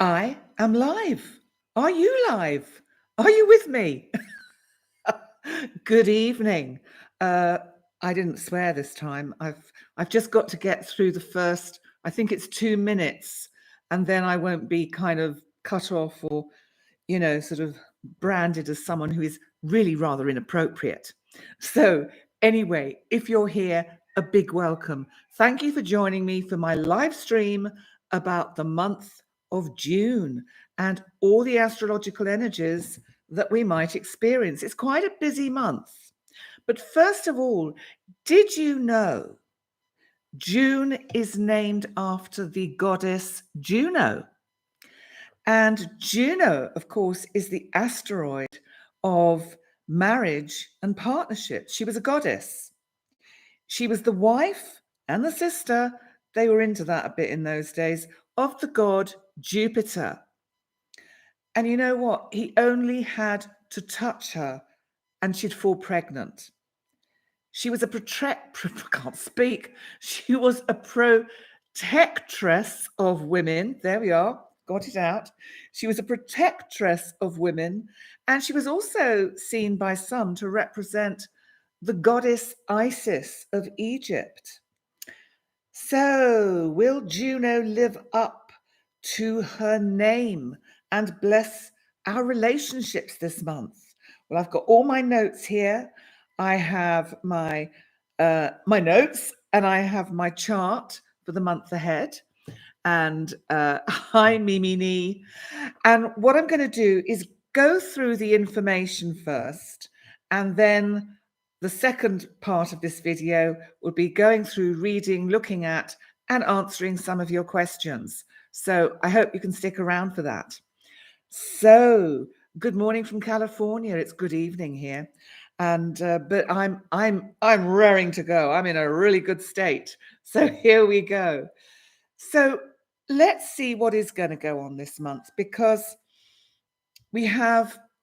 I am live. Are you live? Are you with me? Good evening. Uh, I didn't swear this time. I've just got to get through the first, I think it's 2 minutes, and then I won't be kind of cut off or, sort of branded as someone who is really rather inappropriate. So anyway, if you're here, a big welcome. Thank you for joining me for my live stream about the month of June and all the astrological energies that we might experience. It's quite a busy month. But first of all, did you know June is named after the goddess Juno? And Juno, of course, is the asteroid of marriage and partnership. She was a goddess. She was the wife and the sister, they were into that a bit in those days, of the god Jupiter. And you know what? He only had to touch her and she'd fall pregnant. She was a can't speak. She was a protectress of women. There we are, got it out. She was a protectress of women, and she was also seen by some to represent the goddess Isis of Egypt. So, will Juno live up to her name and bless our relationships this month? Well, I've got all my notes here. I have my notes, and I have my chart for the month ahead. And hi, Mimini. And what I'm going to do is go through the information first, and then the second part of this video will be going through reading, looking at, and answering some of your questions. So I hope you can stick around for that. So, good morning from California. It's good evening here, and but I'm raring to go. I'm in a really good state. So here we go. So let's see what is going to go on this month, because we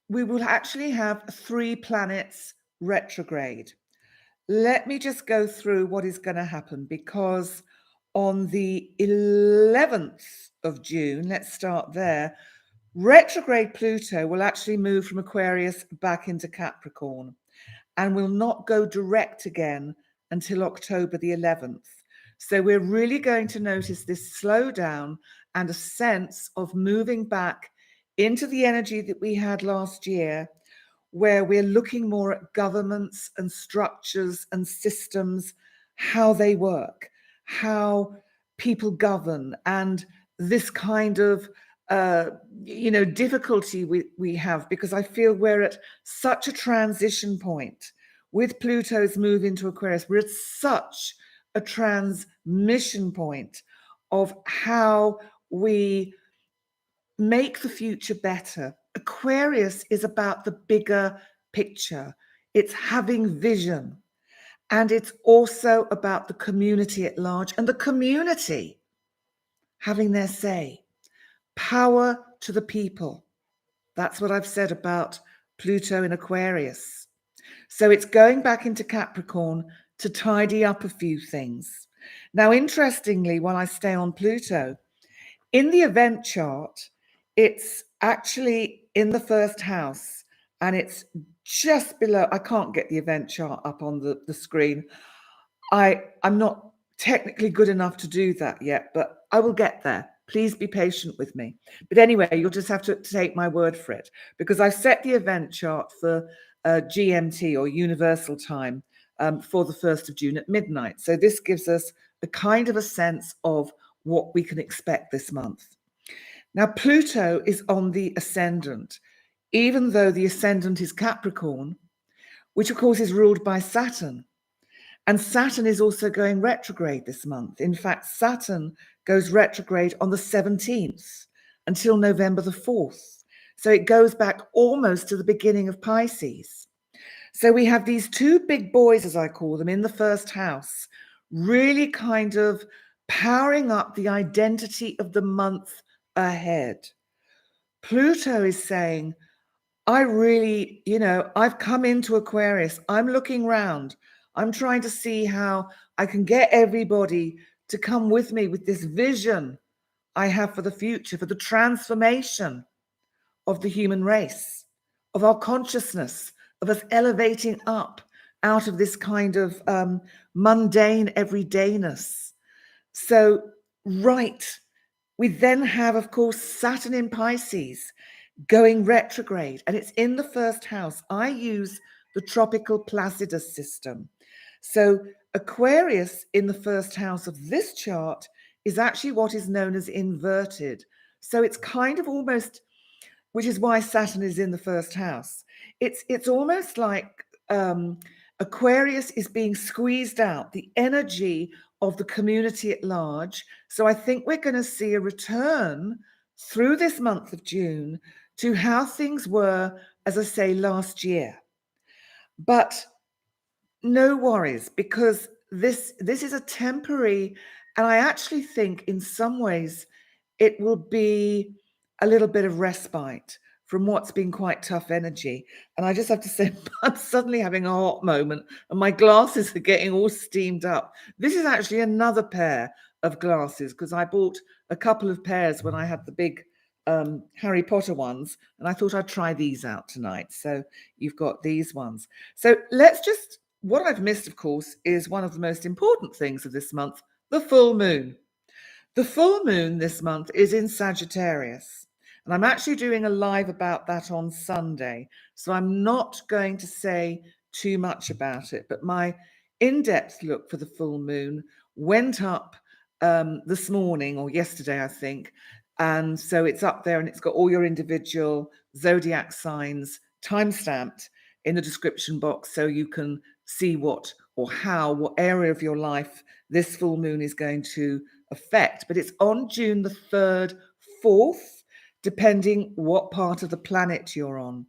will actually have 3 planets retrograde. Let me just go through what is going to happen, because on the 11th of June, let's start there, retrograde Pluto will actually move from Aquarius back into Capricorn and will not go direct again until October the 11th. So we're really going to notice this slowdown and a sense of moving back into the energy that we had last year, where we're looking more at governments and structures and systems, how they work, how people govern, and this kind of difficulty we have, because I feel we're at such a transition point with Pluto's move into Aquarius. We're at such a transmission point of how we make the future better. Aquarius is about the bigger picture. It's having vision. And it's also about the community at large, and the community having their say. Power to the people. That's what I've said about Pluto in Aquarius. So it's going back into Capricorn to tidy up a few things. Now, interestingly, while I stay on Pluto, in the event chart, it's actually in the first house, and it's just below. I can't get the event chart up on the screen. I'm not technically good enough to do that yet, but I will get there. Please be patient with me. But anyway, you'll just have to take my word for it, because I've set the event chart for GMT, or Universal Time, for the 1st of June at midnight. So this gives us a kind of a sense of what we can expect this month. Now, Pluto is on the ascendant, even though the ascendant is Capricorn, which of course is ruled by Saturn. And Saturn is also going retrograde this month. In fact, Saturn goes retrograde on the 17th until November the 4th. So it goes back almost to the beginning of Pisces. So we have these 2 big boys, as I call them, in the first house, really kind of powering up the identity of the month ahead. Pluto is saying, I really, I've come into Aquarius. I'm looking round. I'm trying to see how I can get everybody to come with me with this vision I have for the future, for the transformation of the human race, of our consciousness, of us elevating up out of this kind of mundane everydayness. So, right, we then have, of course, Saturn in Pisces going retrograde, and it's in the first house. I use the tropical Placidus system. So Aquarius in the first house of this chart is actually what is known as inverted. So it's kind of almost, which is why Saturn is in the first house. It's almost like Aquarius is being squeezed out, the energy of the community at large. So I think we're going to see a return through this month of June to how things were, as I say, last year. But no worries, because this is a temporary, and I actually think in some ways it will be a little bit of respite from what's been quite tough energy. And I just have to say, I'm suddenly having a hot moment and my glasses are getting all steamed up. This is actually another pair of glasses because I bought a couple of pairs when I had the big Harry Potter ones, and I thought I'd try these out tonight. So you've got these ones. So let's just, what I've missed, of course, is one of the most important things of this month, the full moon. The full moon this month is in Sagittarius, and I'm actually doing a live about that on Sunday, so I'm not going to say too much about it, but my in-depth look for the full moon went up this morning or yesterday, I think, and so it's up there and it's got all your individual zodiac signs time-stamped in the description box so you can see what or how, what area of your life this full moon is going to affect. But it's on June the 3rd, 4th, depending what part of the planet you're on.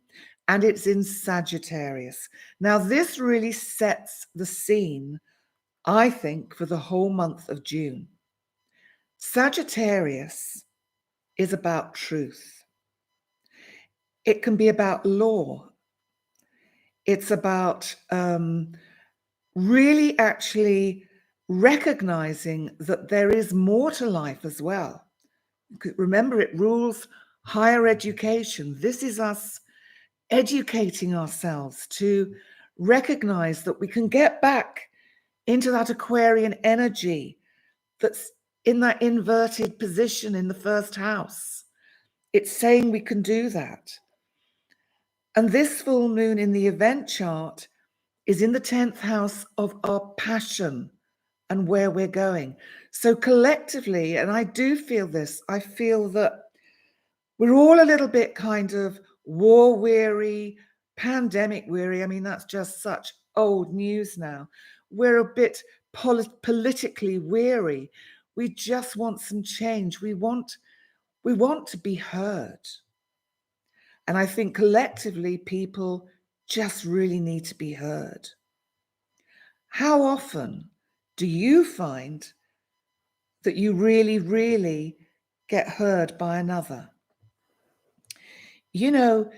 And it's in Sagittarius. Now, this really sets the scene, I think, for the whole month of June. Sagittarius is about truth. It can be about law. It's about really actually recognizing that there is more to life as well. Remember, it rules higher education. This is us educating ourselves to recognize that we can get back into that Aquarian energy that's in that inverted position in the first house. It's saying we can do that. And this full moon in the event chart is in the 10th house of our passion and where we're going. So collectively, and I do feel this, I feel that we're all a little bit kind of war weary, pandemic weary. I mean, that's just such old news now. We're a bit politically weary. We just want some change. We want to be heard. And I think collectively people just really need to be heard. How often do you find that you really, really get heard by another? You know,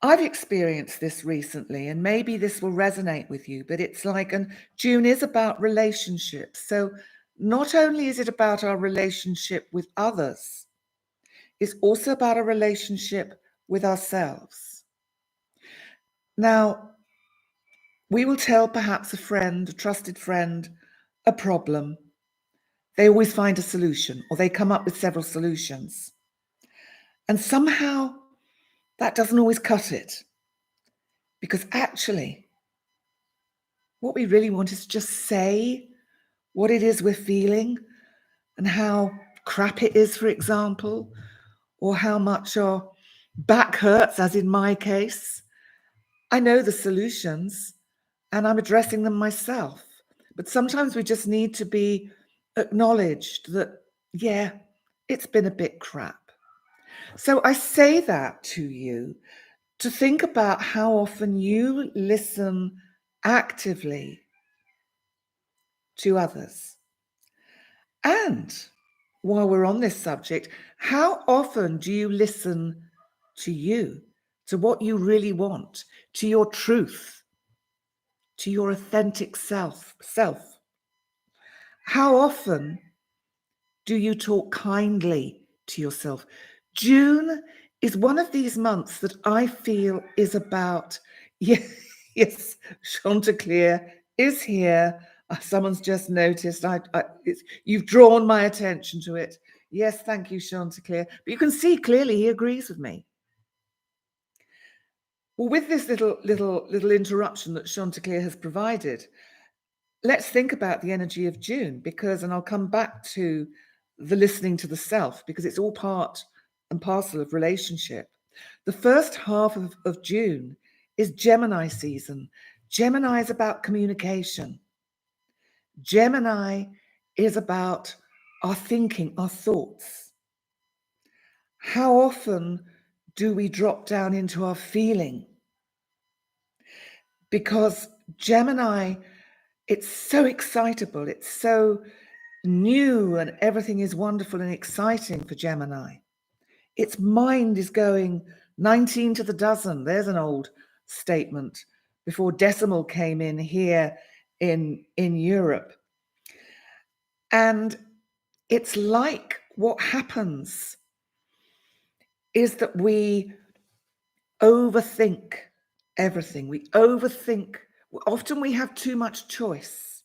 I've experienced this recently, and maybe this will resonate with you, but it's like, and June is about relationships. So not only is it about our relationship with others, it's also about a relationship with ourselves. Now, we will tell perhaps a friend, a trusted friend, a problem. They always find a solution, or they come up with several solutions. And somehow that doesn't always cut it. Because actually, what we really want is just say what it is we're feeling and how crap it is, for example, or how much our back hurts, as in my case. I know the solutions and I'm addressing them myself. But sometimes we just need to be acknowledged that, yeah, it's been a bit crap. So I say that to you to think about how often you listen actively to others. And while we're on this subject, how often do you listen to you, to what you really want, to your truth, to your authentic self? How often do you talk kindly to yourself? June is one of these months that I feel is about, yes, Chanticleer is here. Someone's just noticed. You've drawn my attention to it. Yes, thank you, Chanticleer. But you can see clearly he agrees with me. Well, with this little interruption that Chanticleer has provided, let's think about the energy of June, because, and I'll come back to the listening to the self, because it's all part and parcel of relationship. The first half of June is Gemini season. Gemini is about communication. Gemini is about our thinking, our thoughts. How often do we drop down into our feeling? Because Gemini, it's so excitable, it's so new, and everything is wonderful and exciting for Gemini. Its mind is going 19 to the dozen. There's an old statement before decimal came in here in Europe. And it's like what happens is that we overthink everything. We overthink. Often we have too much choice.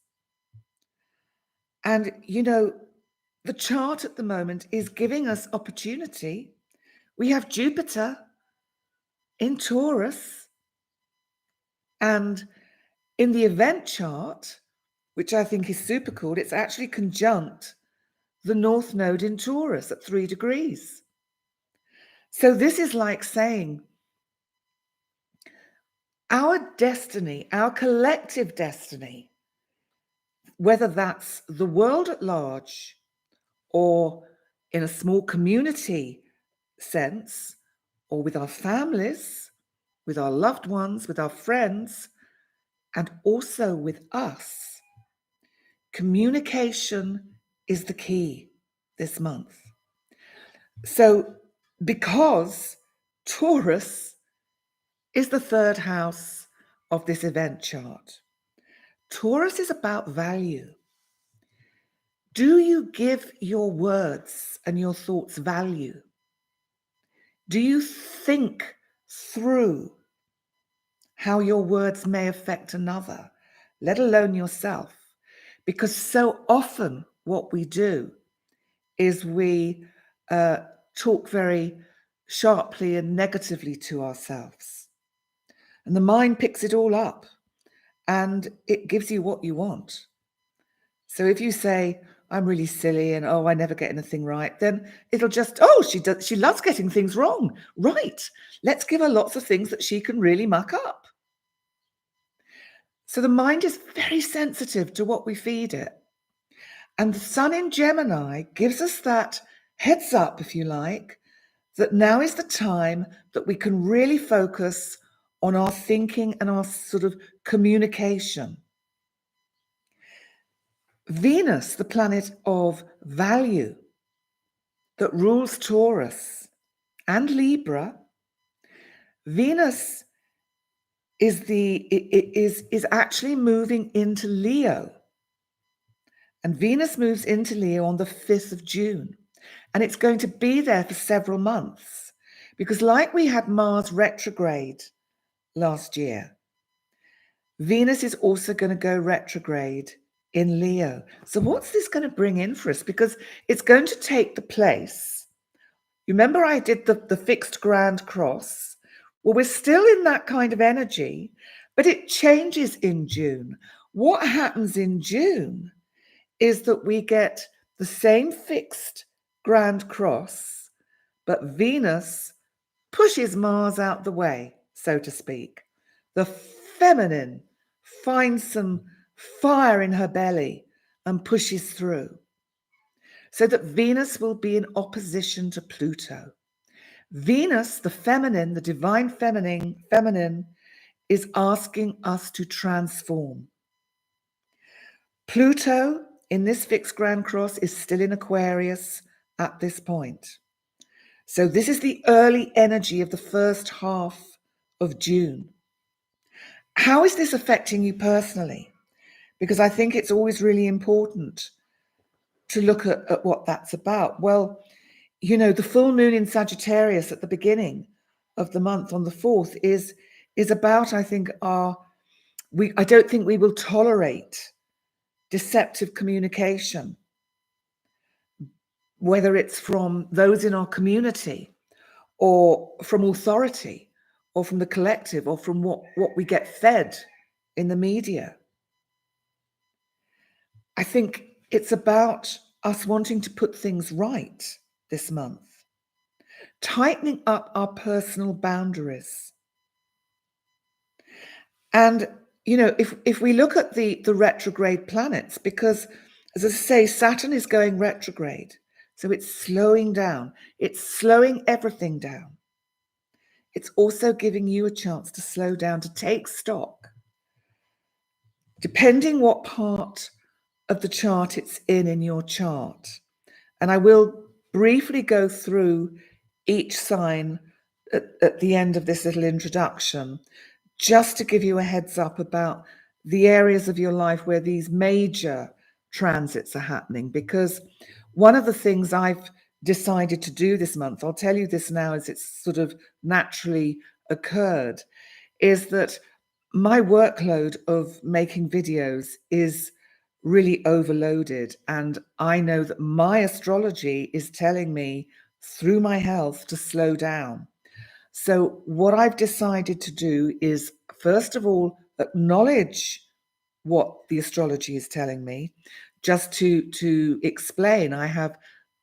And, you know, the chart at the moment is giving us opportunity. We have Jupiter in Taurus. And in the event chart, which I think is super cool, it's actually conjunct the North Node in Taurus at 3 degrees. So this is like saying our destiny, our collective destiny, whether that's the world at large or in a small community sense, or with our families, with our loved ones, with our friends, and also with us, communication is the key this month. So, because Taurus is the third house of this event chart, Taurus is about value. Do you give your words and your thoughts value? Do you think through how your words may affect another, let alone yourself? Because so often what we do is we talk very sharply and negatively to ourselves. And the mind picks it all up and it gives you what you want. So if you say, I'm really silly and I never get anything right, then it'll just, she loves getting things wrong. Right. Let's give her lots of things that she can really muck up. So the mind is very sensitive to what we feed it. And the sun in Gemini gives us that heads up, if you like, that now is the time that we can really focus on our thinking and our sort of communication. Venus, the planet of value that rules Taurus and Libra, Venus is actually moving into Leo. And Venus moves into Leo on the 5th of June. And it's going to be there for several months. Because like we had Mars retrograde last year, Venus is also going to go retrograde in Leo. So what's this going to bring in for us? Because it's going to take the place. You remember I did the fixed grand cross? Well, we're still in that kind of energy, but it changes in June. What happens in June is that we get the same fixed grand cross, but Venus pushes Mars out the way, so to speak. The feminine finds some fire in her belly and pushes through, so that Venus will be in opposition to Pluto. Venus, the feminine, the divine feminine, is asking us to transform. Pluto in this fixed grand cross is still in Aquarius at this point. So this is the early energy of the first half of June. How is this affecting you personally? Because I think it's always really important to look at what that's about. Well, the full moon in Sagittarius at the beginning of the month on the 4th is about, I think, I don't think we will tolerate deceptive communication, whether it's from those in our community or from authority or from the collective or from what we get fed in the media. I think it's about us wanting to put things right this month, tightening up our personal boundaries. And, if we look at the retrograde planets, because as I say, Saturn is going retrograde, so it's slowing down. It's slowing everything down. It's also giving you a chance to slow down, to take stock. Depending what part of the chart it's in your chart. And I will briefly go through each sign at the end of this little introduction, just to give you a heads up about the areas of your life where these major transits are happening. Because one of the things I've decided to do this month, I'll tell you this now as it's sort of naturally occurred, is that my workload of making videos is really overloaded. And I know that my astrology is telling me through my health to slow down. So what I've decided to do is, first of all, acknowledge what the astrology is telling me. Just to explain, I have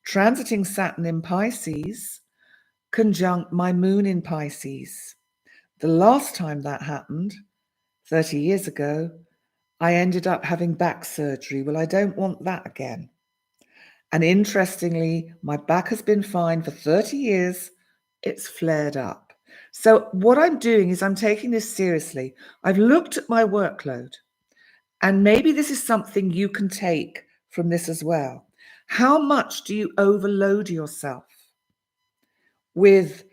transiting Saturn in Pisces, conjunct my moon in Pisces. The last time that happened, 30 years ago, I ended up having back surgery. Well, I don't want that again. And interestingly, my back has been fine for 30 years. It's flared up. So what I'm doing is I'm taking this seriously. I've looked at my workload, and maybe this is something you can take from this as well. How much do you overload yourself with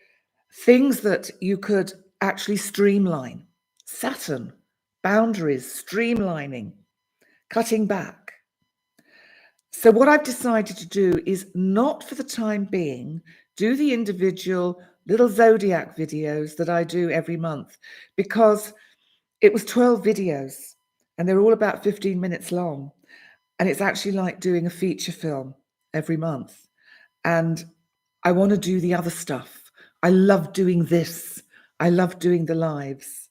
things that you could actually streamline? Saturn, boundaries, streamlining, cutting back. So what I've decided to do is not for the time being do the individual little zodiac videos that I do every month, because it was 12 videos and they're all about 15 minutes long. And it's actually like doing a feature film every month. And I want to do the other stuff. I love doing this. I love doing the lives.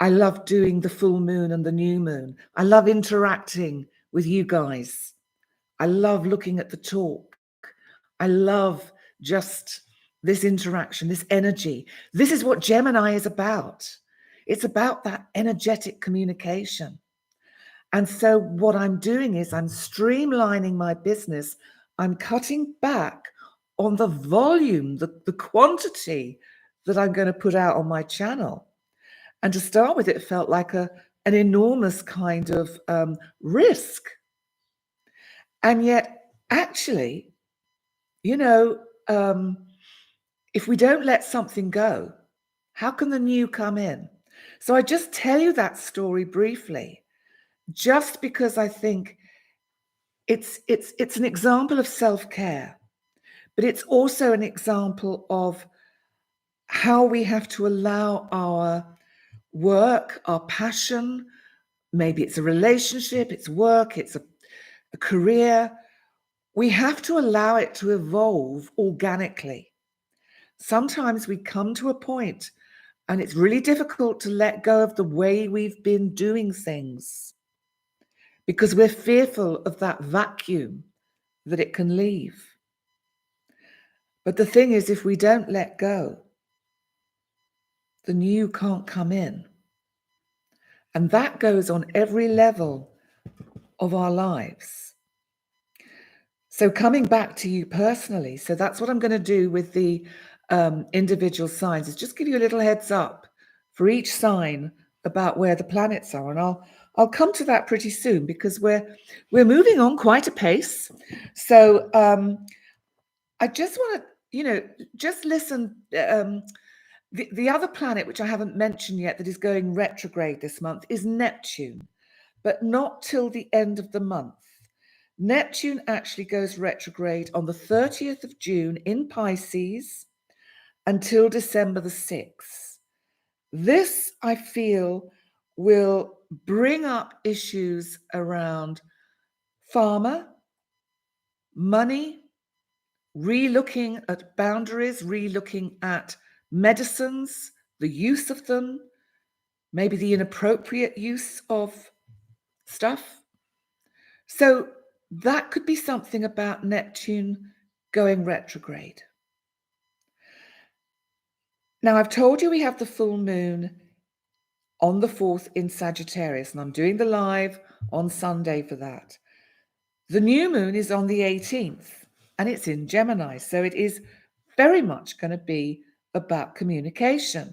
I love doing the full moon and the new moon. I love interacting with you guys. I love looking at the talk. I love just this interaction, this energy. This is what Gemini is about. It's about that energetic communication. And so what I'm doing is I'm streamlining my business. I'm cutting back on the volume, the quantity that I'm going to put out on my channel. And to start with, it felt like an enormous kind of risk. And yet, actually, if we don't let something go, how can the new come in? So I just tell you that story briefly, just because I think it's an example of self-care, but it's also an example of how we have to allow our work, our passion, maybe it's a relationship, it's work, it's a career. We have to allow it to evolve organically. Sometimes we come to a point and it's really difficult to let go of the way we've been doing things because we're fearful of that vacuum that it can leave. But the thing is, if we don't let go, the new can't come in. And that goes on every level of our lives. So coming back to you personally, so that's what I'm going to do with the individual signs, is just give you a little heads up for each sign about where the planets are. And I'll come to that pretty soon because we're moving on quite a pace. So I just want to, just listen. The other planet, which I haven't mentioned yet, that is going retrograde this month is Neptune, but not till the end of the month. Neptune actually goes retrograde on the 30th of June in Pisces until December the 6th. This, I feel, will bring up issues around pharma, money, re-looking at boundaries, re-looking at medicines, the use of them, maybe the inappropriate use of stuff. So that could be something about Neptune going retrograde. Now, I've told you we have the full moon on the 4th in Sagittarius, and I'm doing the live on Sunday for that. The new moon is on the 18th, and it's in Gemini, so it is very much going to be about communication.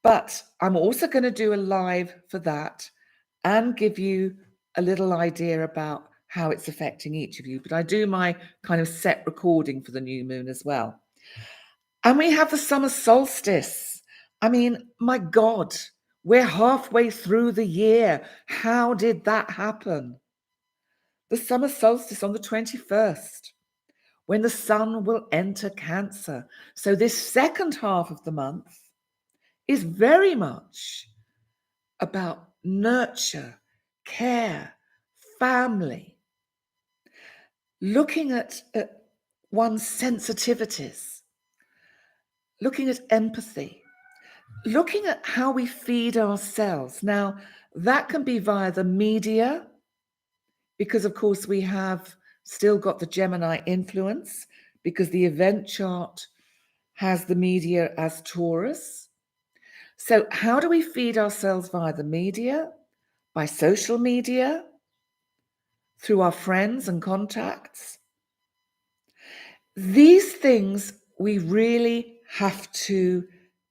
But I'm also going to do a live for that and give you a little idea about how it's affecting each of you. But I do my kind of set recording for the new moon as well. And we have the summer solstice. I mean, my God, we're halfway through the year. How did that happen? The summer solstice on the 21st, when the sun will enter Cancer. So this second half of the month is very much about nurture, care, family, looking at one's sensitivities, looking at empathy, looking at how we feed ourselves. Now, that can be via the media, because of course we have still got the Gemini influence, because the event chart has the media as Taurus. So how do we feed ourselves via the media? By social media, through our friends and contacts. These things we really have to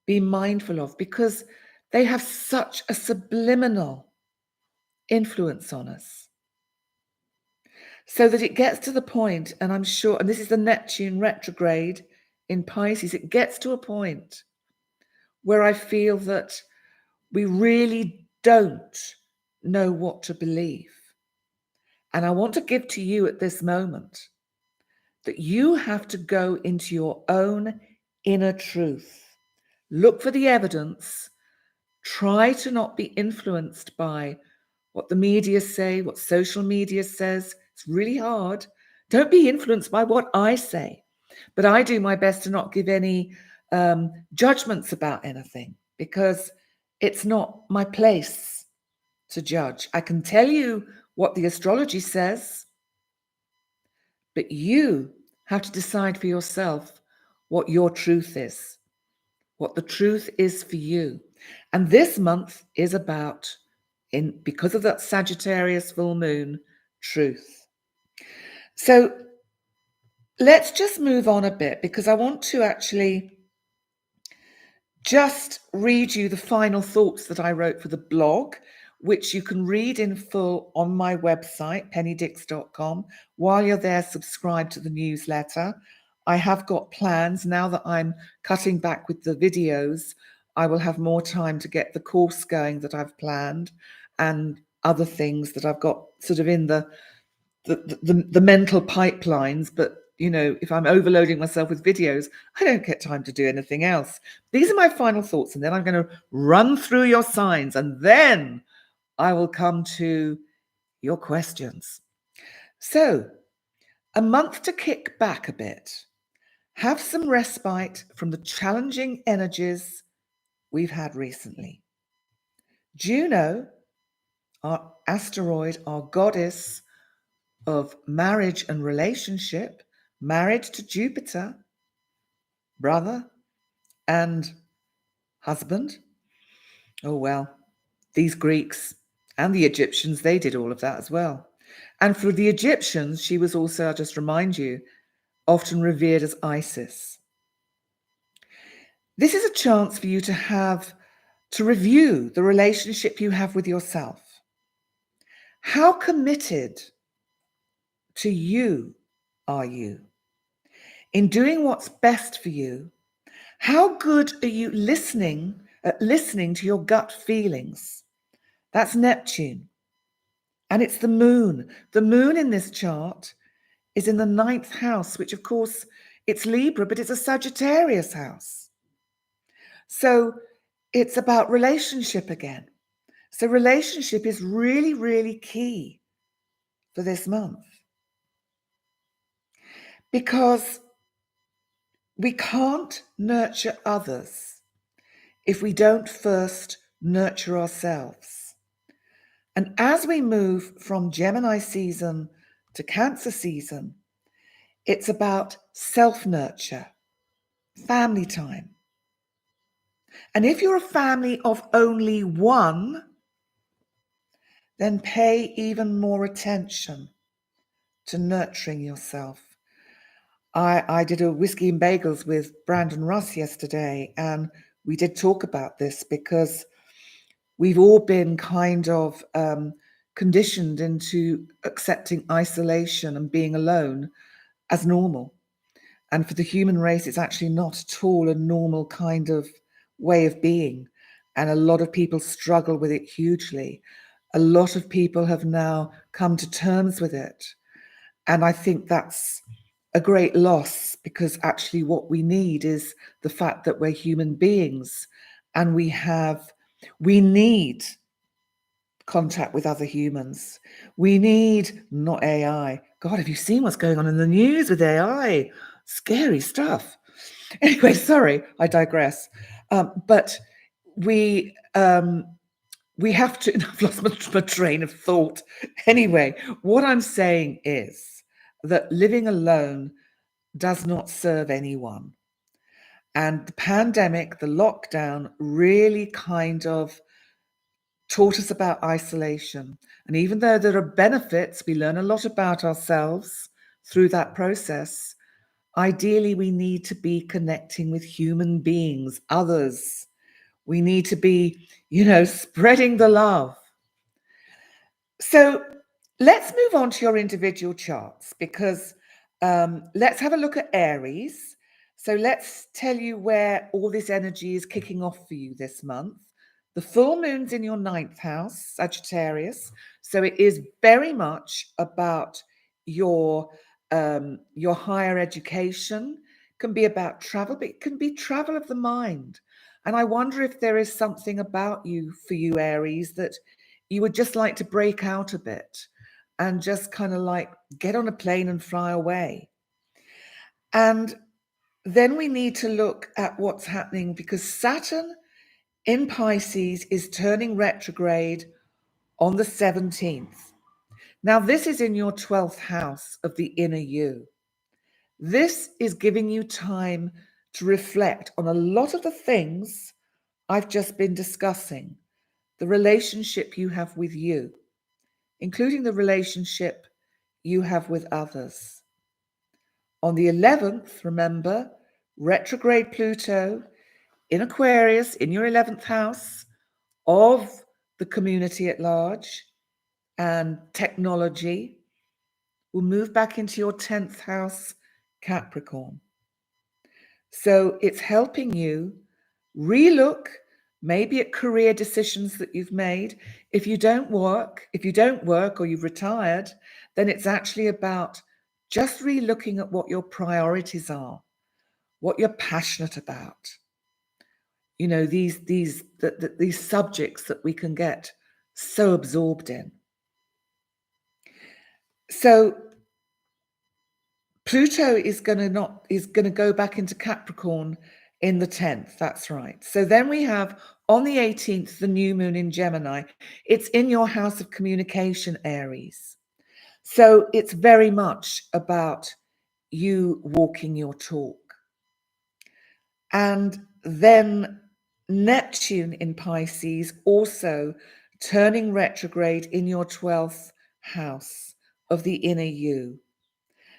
be mindful of, because they have such a subliminal influence on us. So that it gets to the point, and I'm sure, and this is the Neptune retrograde in Pisces, it gets to a point where I feel that we really don't know what to believe. And I want to give to you at this moment that you have to go into your own inner truth. Look for the evidence. Try to not be influenced by what the media say, what social media says. It's really hard. Don't be influenced by what I say. But I do my best to not give any judgments about anything, because it's not my place to judge. I can tell you what the astrology says, but you have to decide for yourself what your truth is, what the truth is for you. And this month is about, because of that Sagittarius full moon, truth. So let's just move on a bit, because I want to actually just read you the final thoughts that I wrote for the blog, which you can read in full on my website, pennydix.com. While you're there, subscribe to the newsletter. I have got plans now that I'm cutting back with the videos. I will have more time to get the course going that I've planned, and other things that I've got sort of in the mental pipelines. But you know, if I'm overloading myself with videos, I don't get time to do anything else. These are my final thoughts, and then I'm going to run through your signs, and then I will come to your questions. So, a month to kick back a bit. Have some respite from the challenging energies we've had recently. Juno, our asteroid, our goddess of marriage and relationship, married to Jupiter, brother and husband. Oh, well, these Greeks and the Egyptians, they did all of that as well. And for the Egyptians, she was also, I'll just remind you, often revered as Isis. This is a chance for you to review the relationship you have with yourself. How committed to you are you in doing what's best for you? How good are you listening to your gut feelings? That's Neptune. And it's the moon. The moon in this chart is in the 9th house, which of course it's Libra, but it's a Sagittarius house. So it's about relationship again. So relationship is really, really key for this month, because we can't nurture others if we don't first nurture ourselves. And as we move from Gemini season to Cancer season, it's about self-nurture, family time. And if you're a family of only one, then pay even more attention to nurturing yourself. I did a whiskey and bagels with Brandon Russ yesterday, and we did talk about this because we've all been kind of conditioned into accepting isolation and being alone as normal. And for the human race, it's actually not at all a normal kind of way of being. And a lot of people struggle with it hugely. A lot of people have now come to terms with it. And I think that's a great loss, because actually what we need is the fact that we're human beings and we need contact with other humans. We need not AI. God, have you seen what's going on in the news with AI? Scary stuff. Anyway, sorry, I digress. But we have to. I've lost my train of thought. Anyway, what I'm saying is that living alone does not serve anyone. And the pandemic, the lockdown, really kind of taught us about isolation. And even though there are benefits, we learn a lot about ourselves through that process. Ideally, we need to be connecting with human beings, others. We need to be, spreading the love. So let's move on to your individual charts, because let's have a look at Aries. So let's tell you where all this energy is kicking off for you this month. The full moon's in your 9th house, Sagittarius. So it is very much about your higher education. It can be about travel, but it can be travel of the mind. And I wonder if there is something about you, for you, Aries, that you would just like to break out a bit and just kind of like get on a plane and fly away. And then we need to look at what's happening, because Saturn in Pisces is turning retrograde on the 17th. Now, this is in your 12th house of the inner you. This is giving you time to reflect on a lot of the things I've just been discussing, the relationship you have with you, including the relationship you have with others. On the 11th, remember, retrograde Pluto in Aquarius, in your 11th house of the community at large and technology, will move back into your 10th house, Capricorn. So it's helping you relook maybe at career decisions that you've made. If you don't work or you've retired, then it's actually about just relooking at what your priorities are, what you're passionate about. These subjects that we can get so absorbed in. So Pluto is going to go back into Capricorn in the 10th. That's right. So then we have on the 18th, the new moon in Gemini. It's in your house of communication, Aries. So it's very much about you walking your talk. And then Neptune in Pisces also turning retrograde in your 12th house of the inner you.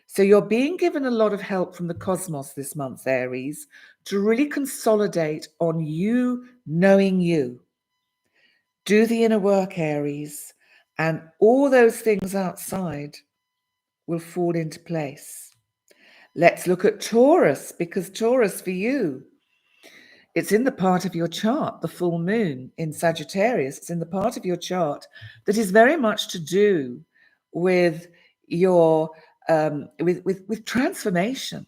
So you're being given a lot of help from the cosmos this month, Aries, to really consolidate on you knowing you. Do the inner work, Aries, and all those things outside will fall into place. Let's look at Taurus, because Taurus for you it's in the part of your chart, the full moon in Sagittarius. It's in the part of your chart that is very much to do with your with transformation.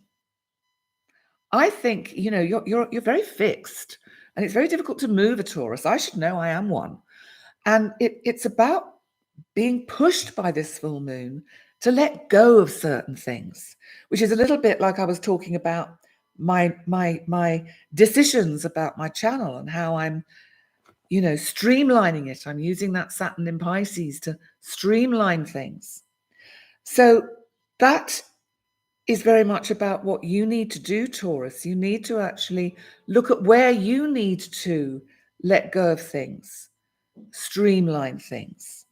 I think you're very fixed, and it's very difficult to move a Taurus. I should know, I am one, and it's about being pushed by this full moon to let go of certain things, which is a little bit like I was talking about my decisions about my channel and how I'm streamlining it. I'm using that Saturn in Pisces to streamline things. So that is very much about what you need to do, Taurus. You need to actually look at where you need to let go of things, streamline things.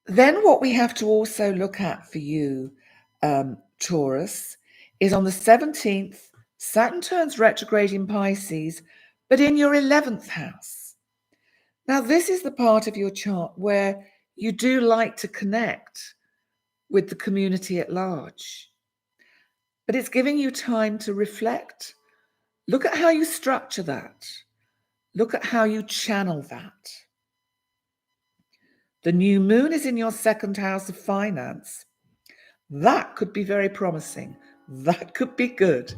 Then what we have to also look at for you, Taurus, is on the 17th, Saturn turns retrograde in Pisces, but in your 11th house. Now, this is the part of your chart where you do like to connect with the community at large. But it's giving you time to reflect. Look at how you structure that. Look at how you channel that. The new moon is in your second house of finance. That could be very promising. That could be good.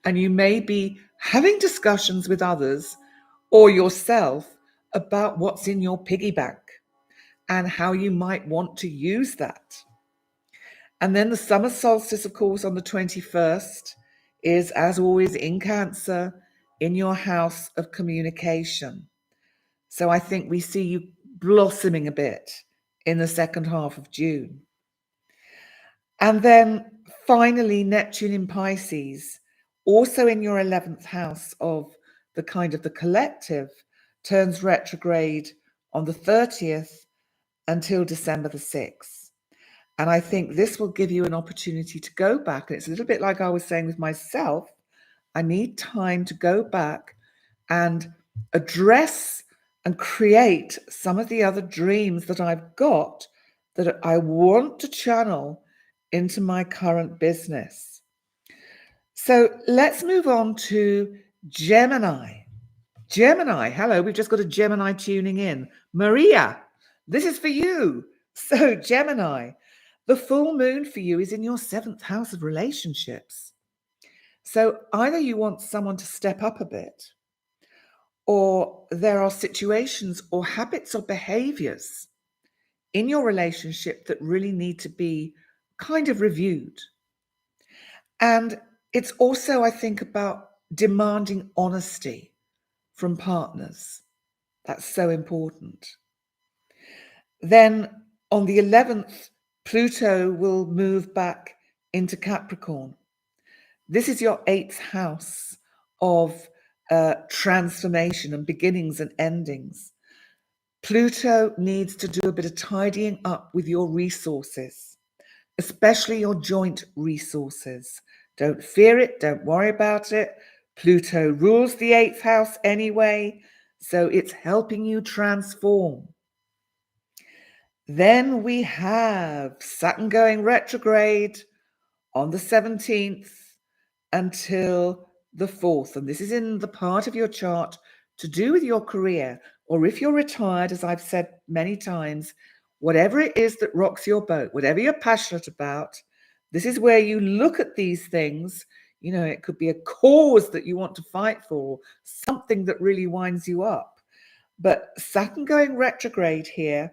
And you may be having discussions with others or yourself about what's in your piggy bank and how you might want to use that. And then the summer solstice, of course, on the 21st is, as always, in Cancer, in your house of communication. So I think we see you blossoming a bit in the second half of June. And then finally, Neptune in Pisces, also in your 11th house of the kind of the collective, turns retrograde on the 30th until December the 6th. And I think this will give you an opportunity to go back. And it's a little bit like I was saying with myself. I need time to go back and address and create some of the other dreams that I've got that I want to channel into my current business. So let's move on to Gemini. Gemini, hello, we've just got a Gemini tuning in. Maria, this is for you. So Gemini, the full moon for you is in your 7th house of relationships. So either you want someone to step up a bit, or there are situations or habits or behaviors in your relationship that really need to be kind of reviewed. And it's also, I think, about demanding honesty from partners. That's so important. Then on the 11th, Pluto will move back into Capricorn. This is your 8th house of transformation and beginnings and endings. Pluto needs to do a bit of tidying up with your resources, especially your joint resources. Don't fear it. Don't worry about it. Pluto rules the 8th house anyway, so it's helping you transform. Then we have Saturn going retrograde on the 17th until the 4th. And this is in the part of your chart to do with your career, or if you're retired, as I've said many times, whatever it is that rocks your boat, whatever you're passionate about, this is where you look at these things. It could be a cause that you want to fight for, something that really winds you up. But Saturn going retrograde here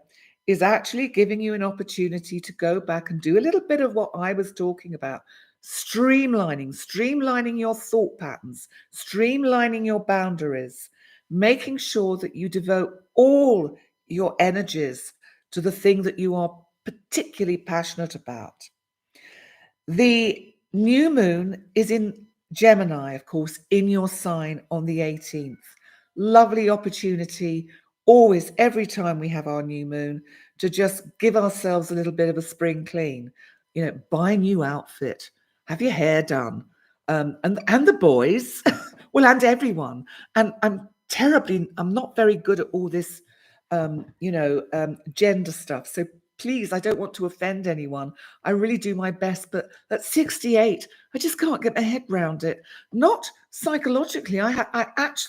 is actually giving you an opportunity to go back and do a little bit of what I was talking about. Streamlining your thought patterns, streamlining your boundaries, making sure that you devote all your energies to the thing that you are particularly passionate about. The new moon is in Gemini, of course, in your sign on the 18th. Lovely opportunity, always, every time we have our new moon, to just give ourselves a little bit of a spring clean. Buy a new outfit, have your hair done, and the boys, well, and everyone. And I'm not very good at all this, gender stuff. So please, I don't want to offend anyone. I really do my best, but at 68, I just can't get my head around it. Not psychologically. I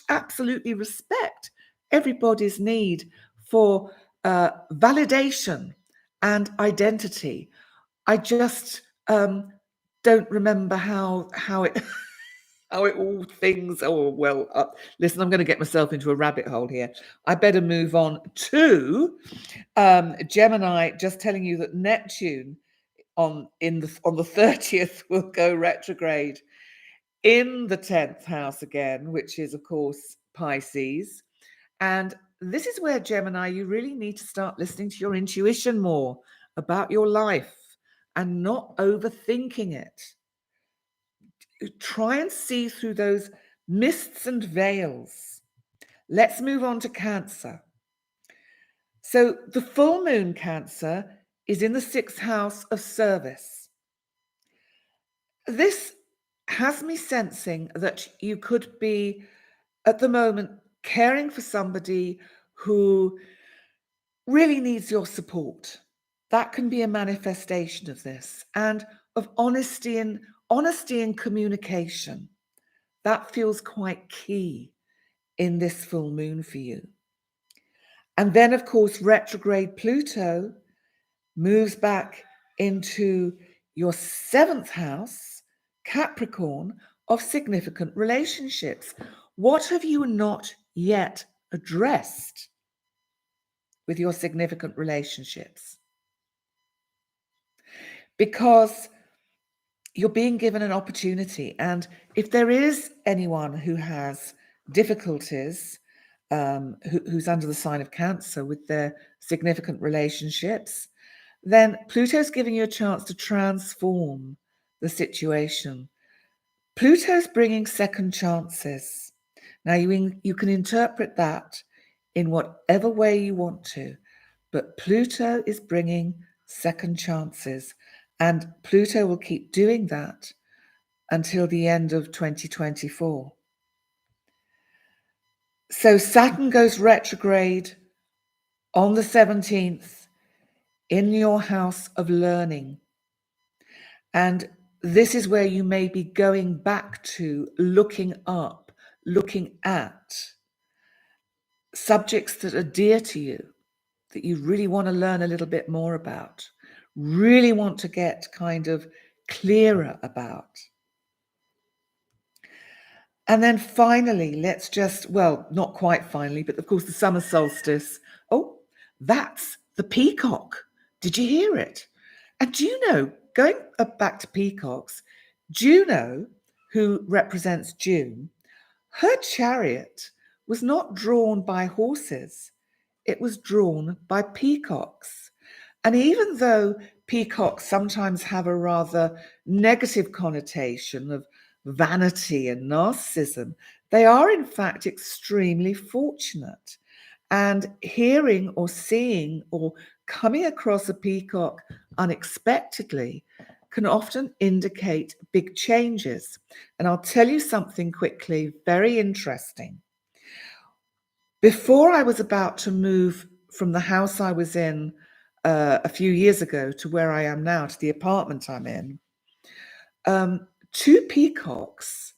absolutely respect everybody's need for validation and identity. I just don't remember how it how it all things. Oh well, listen, I'm going to get myself into a rabbit hole here. I better move on to Gemini. Just telling you that Neptune on the 30th will go retrograde in the 10th house again, which is of course Pisces. And this is where, Gemini, you really need to start listening to your intuition more about your life and not overthinking it. Try and see through those mists and veils. Let's move on to Cancer. So the full moon, Cancer, is in the 6th house of service. This has me sensing that you could be at the moment caring for somebody who really needs your support. That can be a manifestation of this, and of honesty and communication. That feels quite key in this full moon for you. And then, of course, retrograde Pluto moves back into your 7th house, Capricorn, of significant relationships. What have you not yet addressed with your significant relationships? Because you're being given an opportunity. And if there is anyone who has difficulties, who's under the sign of Cancer with their significant relationships, then Pluto's giving you a chance to transform the situation. Pluto's bringing second chances. Now, you can interpret that in whatever way you want to, but Pluto is bringing second chances, and Pluto will keep doing that until the end of 2024. So Saturn goes retrograde on the 17th in your house of learning. And this is where you may be going back to looking at subjects that are dear to you, that you really want to learn a little bit more about, really want to get kind of clearer about. And then finally, not quite finally, but of course the summer solstice. Oh, that's the peacock. Did you hear it? And do you know, going back to peacocks, Juno, who represents June, her chariot was not drawn by horses. It was drawn by peacocks. And even though peacocks sometimes have a rather negative connotation of vanity and narcissism, they are in fact extremely fortunate. And hearing or seeing or coming across a peacock unexpectedly can often indicate big changes. And I'll tell you something quickly, very interesting. Before I was about to move from the house I was in a few years ago to where I am now, to the apartment I'm in, two peacocks,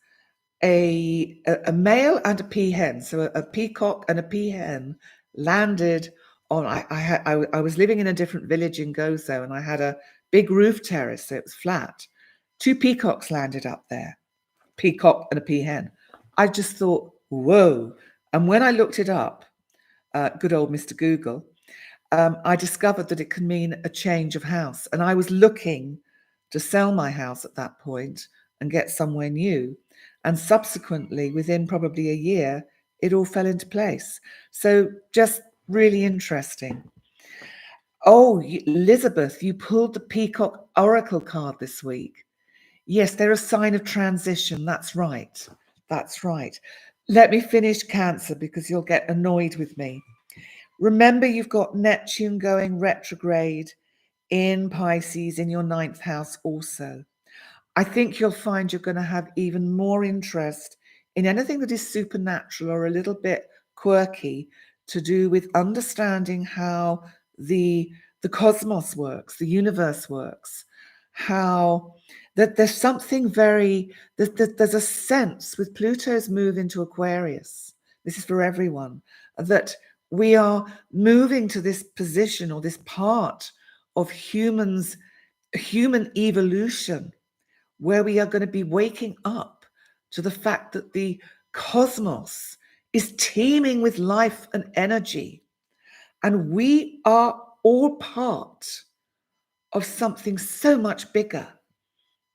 a male and a peahen, so a peacock and a peahen landed on. I was living in a different village in Gozo, and I had a big roof terrace, so it was flat. Two peacocks landed up there, peacock and a peahen. I just thought, whoa! And when I looked it up, good old Mr. Google, I discovered that it can mean a change of house. And I was looking to sell my house at that point and get somewhere new. And subsequently, within probably a year, it all fell into place. So just really interesting. Oh, Elizabeth, you pulled the Peacock Oracle card this week. Yes, they're a sign of transition. That's right. That's right. Let me finish Cancer because you'll get annoyed with me. Remember, you've got Neptune going retrograde in Pisces in your 9th house also. I think you'll find you're going to have even more interest in anything that is supernatural or a little bit quirky to do with understanding how the the cosmos works, the universe works, how that there's something there's a sense with Pluto's move into Aquarius. This is for everyone, that we are moving to this position or this part of human evolution where we are going to be waking up to the fact that the cosmos is teeming with life and energy. And we are all part of something so much bigger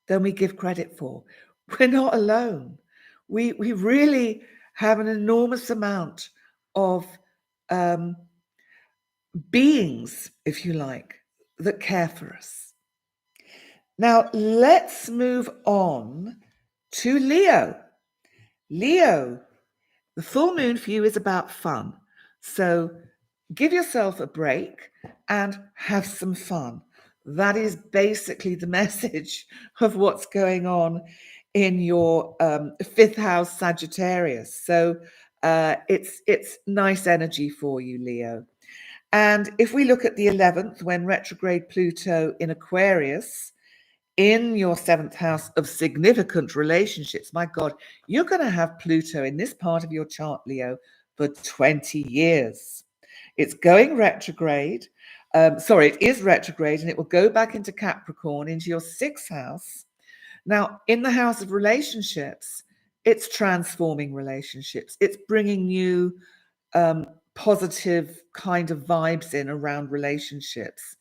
than we give credit for. We're not alone. We really have an enormous amount of beings, if you like, that care for us. Now, let's move on to Leo. Leo, the full moon for you is about fun. So give yourself a break and have some fun. That is basically the message of what's going on in your fifth house Sagittarius. So it's nice energy for you, Leo. And if we look at the 11th, when retrograde Pluto in Aquarius, in your seventh house of significant relationships, my God, you're going to have Pluto in this part of your chart, Leo, for 20 years. It's going retrograde. It is retrograde, and it will go back into Capricorn, into your sixth house. Now, in the house of relationships, it's transforming relationships. It's bringing new positive kind of vibes in around relationships.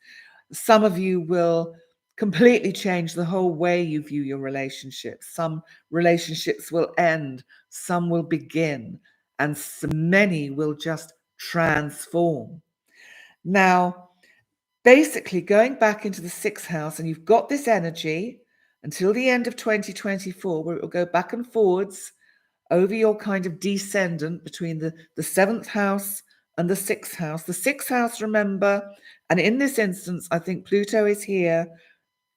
Some of you will completely change the whole way you view your relationships. Some relationships will end, some will begin, and many will just transform. Now, basically going back into the sixth house, and you've got this energy until the end of 2024, where it will go back and forwards over your kind of descendant between the seventh house and the sixth house. The sixth house, remember, and in this instance, I think Pluto is here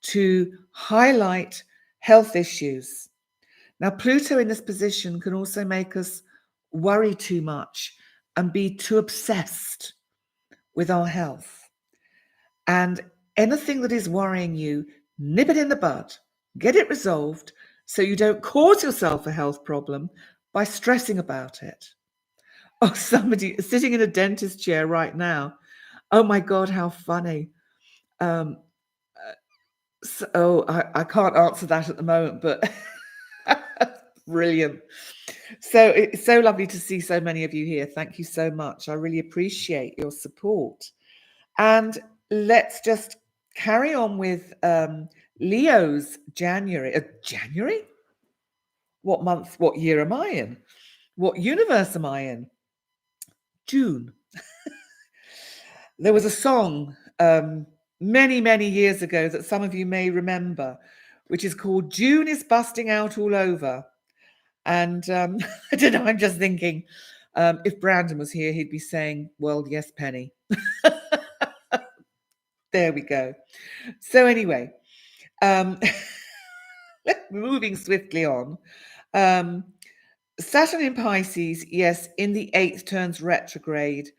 to highlight health issues. Now, Pluto in this position can also make us worry too much and be too obsessed with our health. And anything that is worrying you, nip it in the bud, get it resolved so you don't cause yourself a health problem by stressing about it. Oh, somebody sitting in a dentist chair right now. Oh my God, how funny. I can't answer that at the moment, but brilliant. So it's so lovely to see so many of you here. Thank you so much. I really appreciate your support. And let's just carry on with Leo's January. January? What month, what year am I in? What universe am I in? June. There was a song many, many years ago that some of you may remember, which is called June is Busting Out All Over. And I don't know, I'm just thinking, if Brandon was here, he'd be saying, well, yes, Penny. There we go. So anyway, moving swiftly on. Saturn in Pisces, yes, in the 8th turns retrograde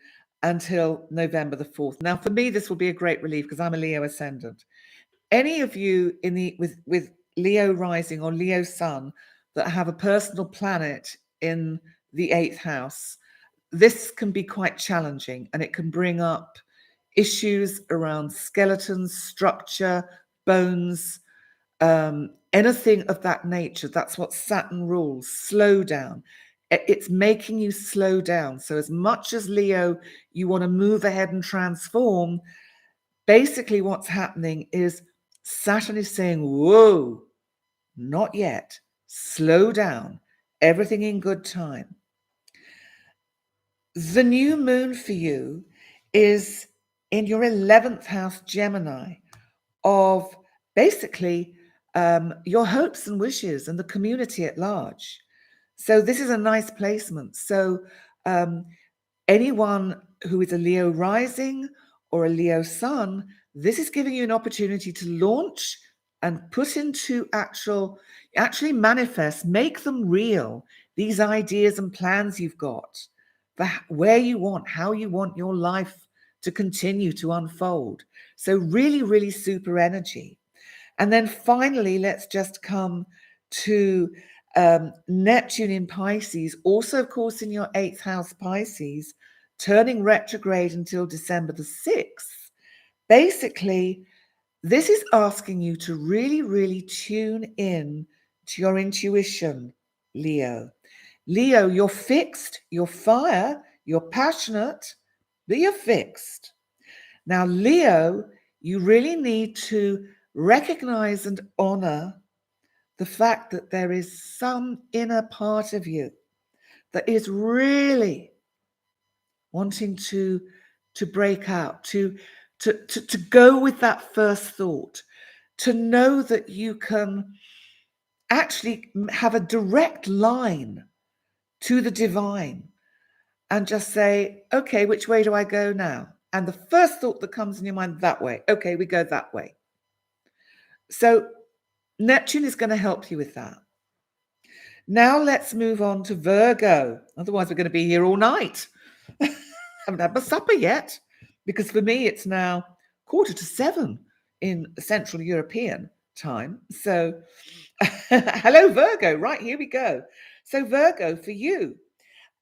until November the 4th. Now, for me, this will be a great relief because I'm a Leo ascendant. Any of you with Leo rising or Leo sun that have a personal planet in the 8th house, this can be quite challenging, and it can bring up issues around skeletons, structure, bones, anything of that nature. That's what Saturn rules. Slow down. It's making you slow down. So as much as Leo, you want to move ahead and transform, basically what's happening is Saturn is saying, whoa, not yet. Slow down. Everything in good time. The new moon for you is in your 11th house, Gemini, of basically your hopes and wishes and the community at large. So this is a nice placement. So anyone who is a Leo rising or a Leo sun, this is giving you an opportunity to launch and put into actually manifest, make them real, these ideas and plans you've got for where you want, how you want your life to continue to unfold. So really, really super energy. And then finally, let's just come to Neptune in Pisces, also, of course, in your 8th house Pisces, turning retrograde until December the 6th. Basically, this is asking you to really, really tune in to your intuition, Leo. Leo, you're fixed, you're fire, you're passionate, but you're fixed. Now, Leo, you really need to recognize and honor the fact that there is some inner part of you that is really wanting to break out, to go with that first thought, to know that you can actually have a direct line to the divine and just say, okay, which way do I go now? And the first thought that comes in your mind, that way. Okay, we go that way. So Neptune is going to help you with that. Now let's move on to Virgo. Otherwise, we're going to be here all night. Haven't had my supper yet, because for me, it's now 6:45 in Central European time. So hello, Virgo. Right, here we go. So Virgo, for you,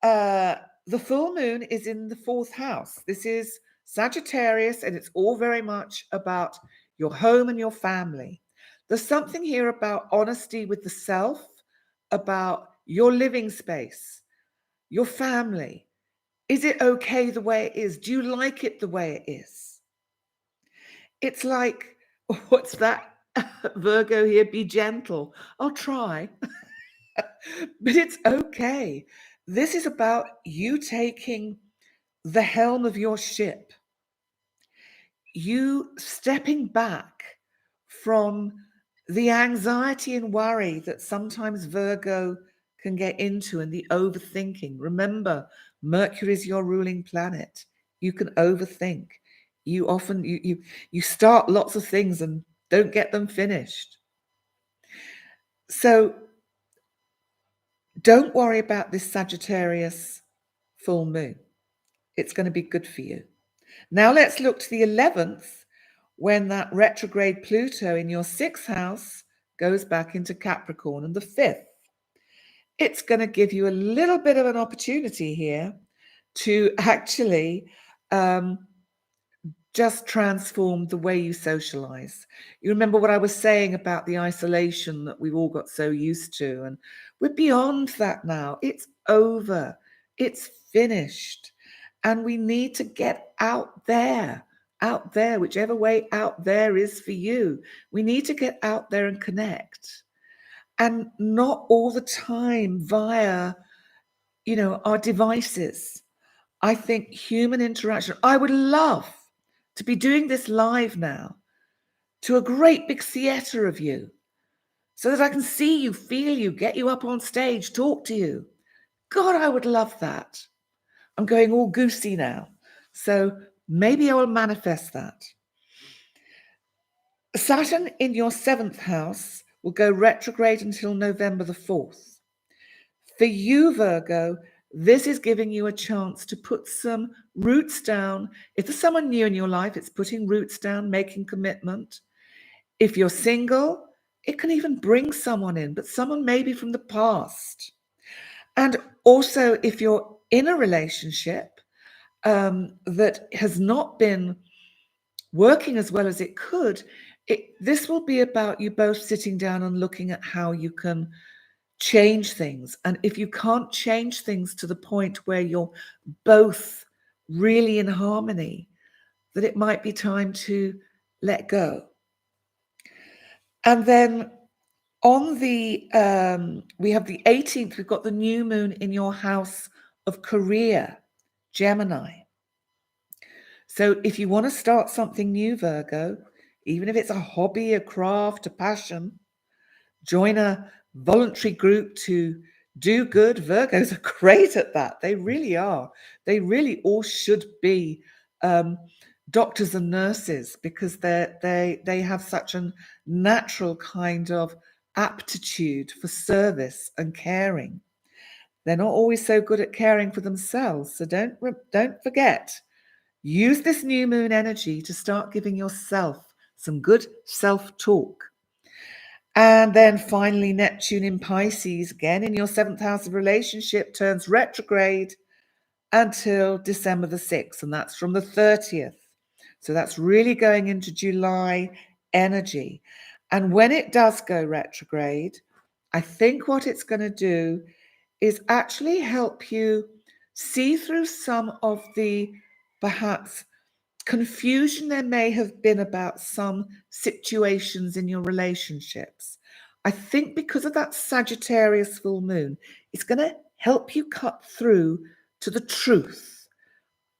the full moon is in the 4th house. This is Sagittarius, and it's all very much about your home and your family. There's something here about honesty with the self, about your living space, your family. Is it okay the way it is? Do you like it the way it is? It's like, what's that? Virgo here, be gentle. I'll try. But it's okay. This is about you taking the helm of your ship, you stepping back from the anxiety and worry that sometimes Virgo can get into, and the overthinking. Remember, Mercury is your ruling planet. You can overthink. You often you start lots of things and don't get them finished. So don't worry about this Sagittarius full moon. It's going to be good for you. Now let's look to the 11th, when that retrograde Pluto in your 6th house goes back into Capricorn, and the 5th. It's going to give you a little bit of an opportunity here to actually just transform the way you socialize. You remember what I was saying about the isolation that we've all got so used to, and we're beyond that now. It's over. It's finished. And we need to get out there, whichever way out there is for you. We need to get out there and connect. And not all the time via, our devices. I think human interaction. I would love to be doing this live now to a great big theatre of you, so that I can see you, feel you, get you up on stage, talk to you. God, I would love that. I'm going all goosey now. So maybe I will manifest that. Saturn in your 7th house will go retrograde until November the 4th. For you, Virgo, this is giving you a chance to put some roots down. If there's someone new in your life, it's putting roots down, making commitment. If you're single, it can even bring someone in, but someone maybe from the past. And also, if you're in a relationship that has not been working as well as it could, this will be about you both sitting down and looking at how you can change things. And if you can't change things to the point where you're both really in harmony, that it might be time to let go. And then on the we have the 18th, we've got the new moon in your house of career, Gemini. So if you want to start something new, Virgo, even if it's a hobby, a craft, a passion, join a voluntary group to do good. Virgos are great at that. They really are. They really all should be doctors and nurses, because they have such a natural kind of aptitude for service and caring. They're not always so good at caring for themselves. So don't forget, Use this new moon energy to start giving yourself some good self-talk. And then finally, Neptune in Pisces, again in your 7th house of relationship, turns retrograde until December the 6th, and that's from the 30th. So that's really going into July energy. And when it does go retrograde, I think what it's going to do is actually help you see through some of the perhaps confusion there may have been about some situations in your relationships. I think because of that Sagittarius full moon, it's going to help you cut through to the truth.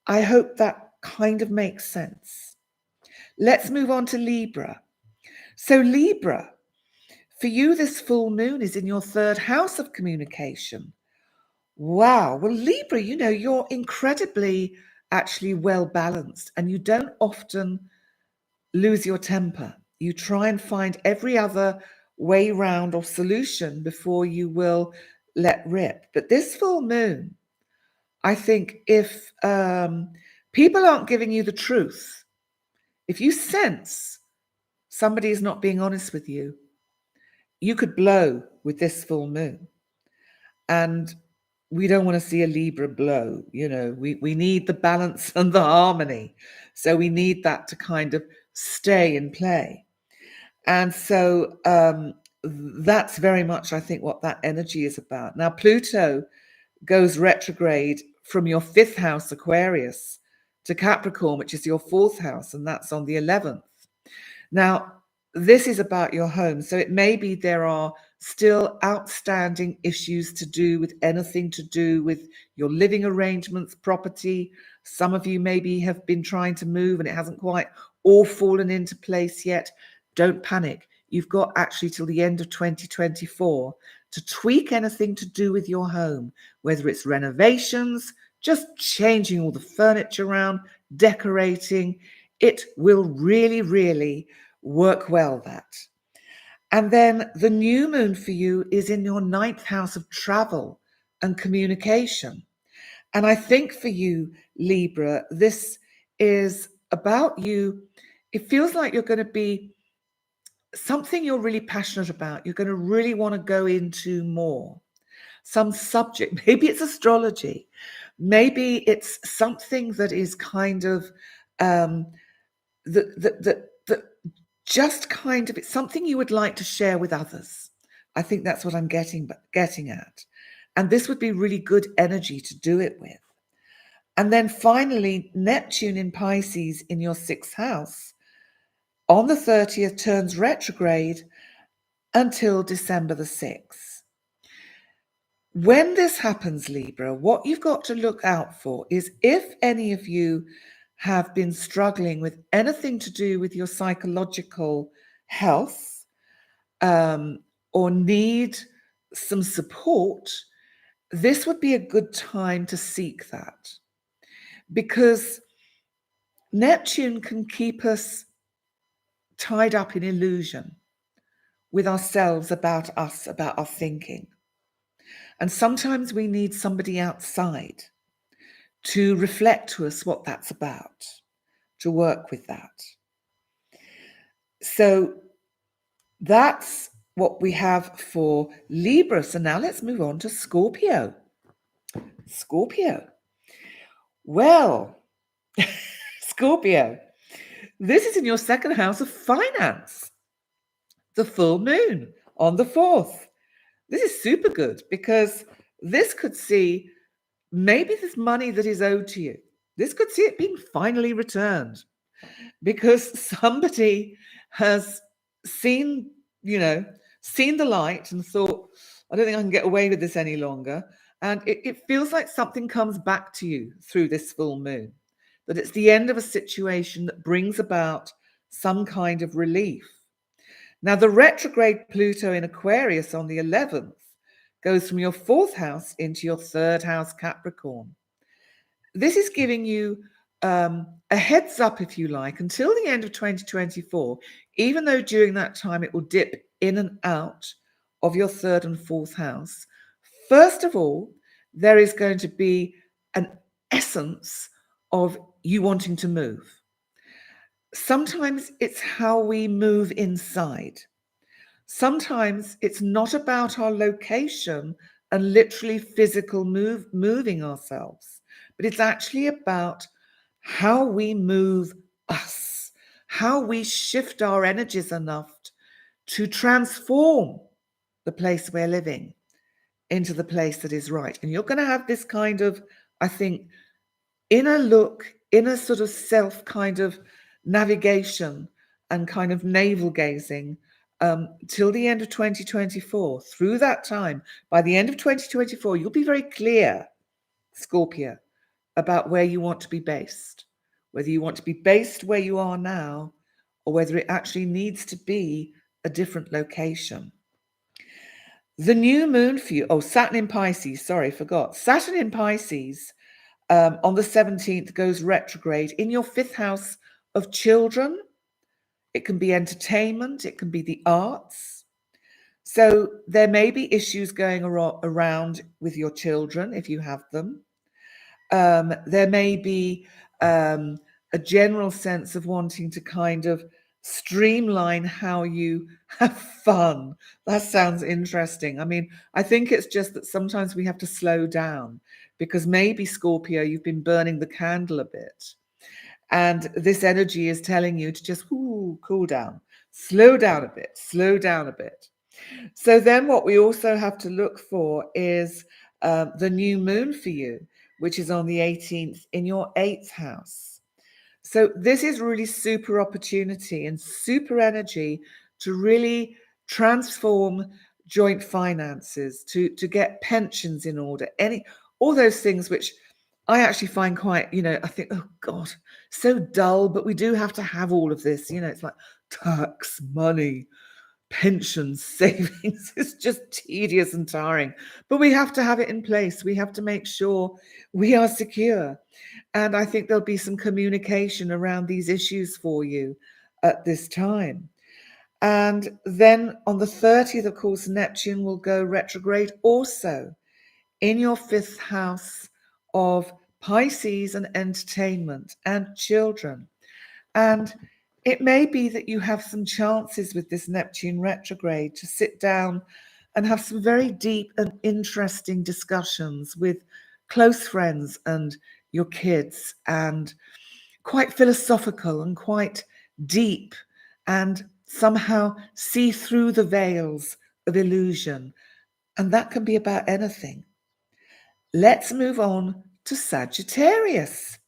I hope that kind of makes sense. Let's move on to Libra. So Libra, for you, this full moon is in your 3rd house of communication. Wow. Well, Libra, you're incredibly actually well balanced, and you don't often lose your temper. You try and find every other way round or solution before you will let rip. But this full moon, I think if people aren't giving you the truth, if you sense somebody is not being honest with you, you could blow with this full moon. And we don't want to see a Libra blow. We need the balance and the harmony. So we need that to kind of stay in play. And so that's very much, I think, what that energy is about. Now, Pluto goes retrograde from your 5th house, Aquarius, to Capricorn, which is your 4th house, and that's on the 11th. Now, this is about your home. So it may be there are still outstanding issues to do with anything to do with your living arrangements, property. Some of you maybe have been trying to move and it hasn't quite all fallen into place yet. Don't panic. You've got actually till the end of 2024 to tweak anything to do with your home, whether it's renovations, just changing all the furniture around, decorating. It will really, really work well, that. And then the new moon for you is in your 9th house of travel and communication. And I think for you, Libra, this is about you. It feels like you're going to be something you're really passionate about. You're going to really want to go into more. Some subject, maybe it's astrology, maybe it's something that is kind of that just kind of, it's something you would like to share with others. I think that's what I'm getting at. And this would be really good energy to do it with. And then finally, Neptune in Pisces in your 6th house on the 30th turns retrograde until December the 6th. When this happens, Libra, what you've got to look out for is if any of you have been struggling with anything to do with your psychological health or need some support, this would be a good time to seek that, because Neptune can keep us tied up in illusion with ourselves, about us, about our thinking. And sometimes we need somebody outside to reflect to us what that's about, to work with that. So that's what we have for Libra. So now let's move on to Scorpio. Scorpio. Well, Scorpio, this is in your 2nd house of finance. The full moon on the 4th. This is super good because this could see maybe this money that is owed to you. This could see it being finally returned because somebody has seen the light and thought, I don't think I can get away with this any longer. And it feels like something comes back to you through this full moon, that it's the end of a situation that brings about some kind of relief. Now, the retrograde Pluto in Aquarius on the 11th goes from your 4th house into your 3rd house, Capricorn. This is giving you a heads up, if you like, until the end of 2024, even though during that time it will dip in and out of your 3rd and 4th house. First of all, there is going to be an essence of you wanting to move. Sometimes it's how we move inside. Sometimes it's not about our location and literally physical moving ourselves, but it's actually about how we move us, how we shift our energies enough to transform the place we're living into the place that is right. And you're going to have this kind of, I think, inner look, inner sort of self kind of navigation and kind of navel gazing till the end of 2024. Through that time, by the end of 2024, you'll be very clear, Scorpio, about where you want to be based, whether you want to be based where you are now or whether it actually needs to be a different location. The new moon for you, Saturn in Pisces, sorry, forgot. Saturn in Pisces on the 17th goes retrograde in your 5th house of children. It can be entertainment, it can be the arts. So there may be issues going around with your children if you have them. There may be a general sense of wanting to kind of streamline how you have fun. That sounds interesting. I mean, I think it's just that sometimes we have to slow down because maybe, Scorpio, you've been burning the candle a bit. And this energy is telling you to just cool down, slow down a bit, slow down a bit. So then what we also have to look for is the new moon for you, which is on the 18th in your 8th house. So this is really super opportunity and super energy to really transform joint finances, to get pensions in order, all those things which I actually find quite, I think, oh God, so dull, but we do have to have all of this. It's like tax, money, pensions, savings. It's just tedious and tiring, but we have to have it in place. We have to make sure we are secure. And I think there'll be some communication around these issues for you at this time. And then on the 30th, of course, Neptune will go retrograde also in your 5th house of Pisces and entertainment and children. And it may be that you have some chances with this Neptune retrograde to sit down and have some very deep and interesting discussions with close friends and your kids, and quite philosophical and quite deep, and somehow see through the veils of illusion. And that can be about anything. Let's move on to Sagittarius.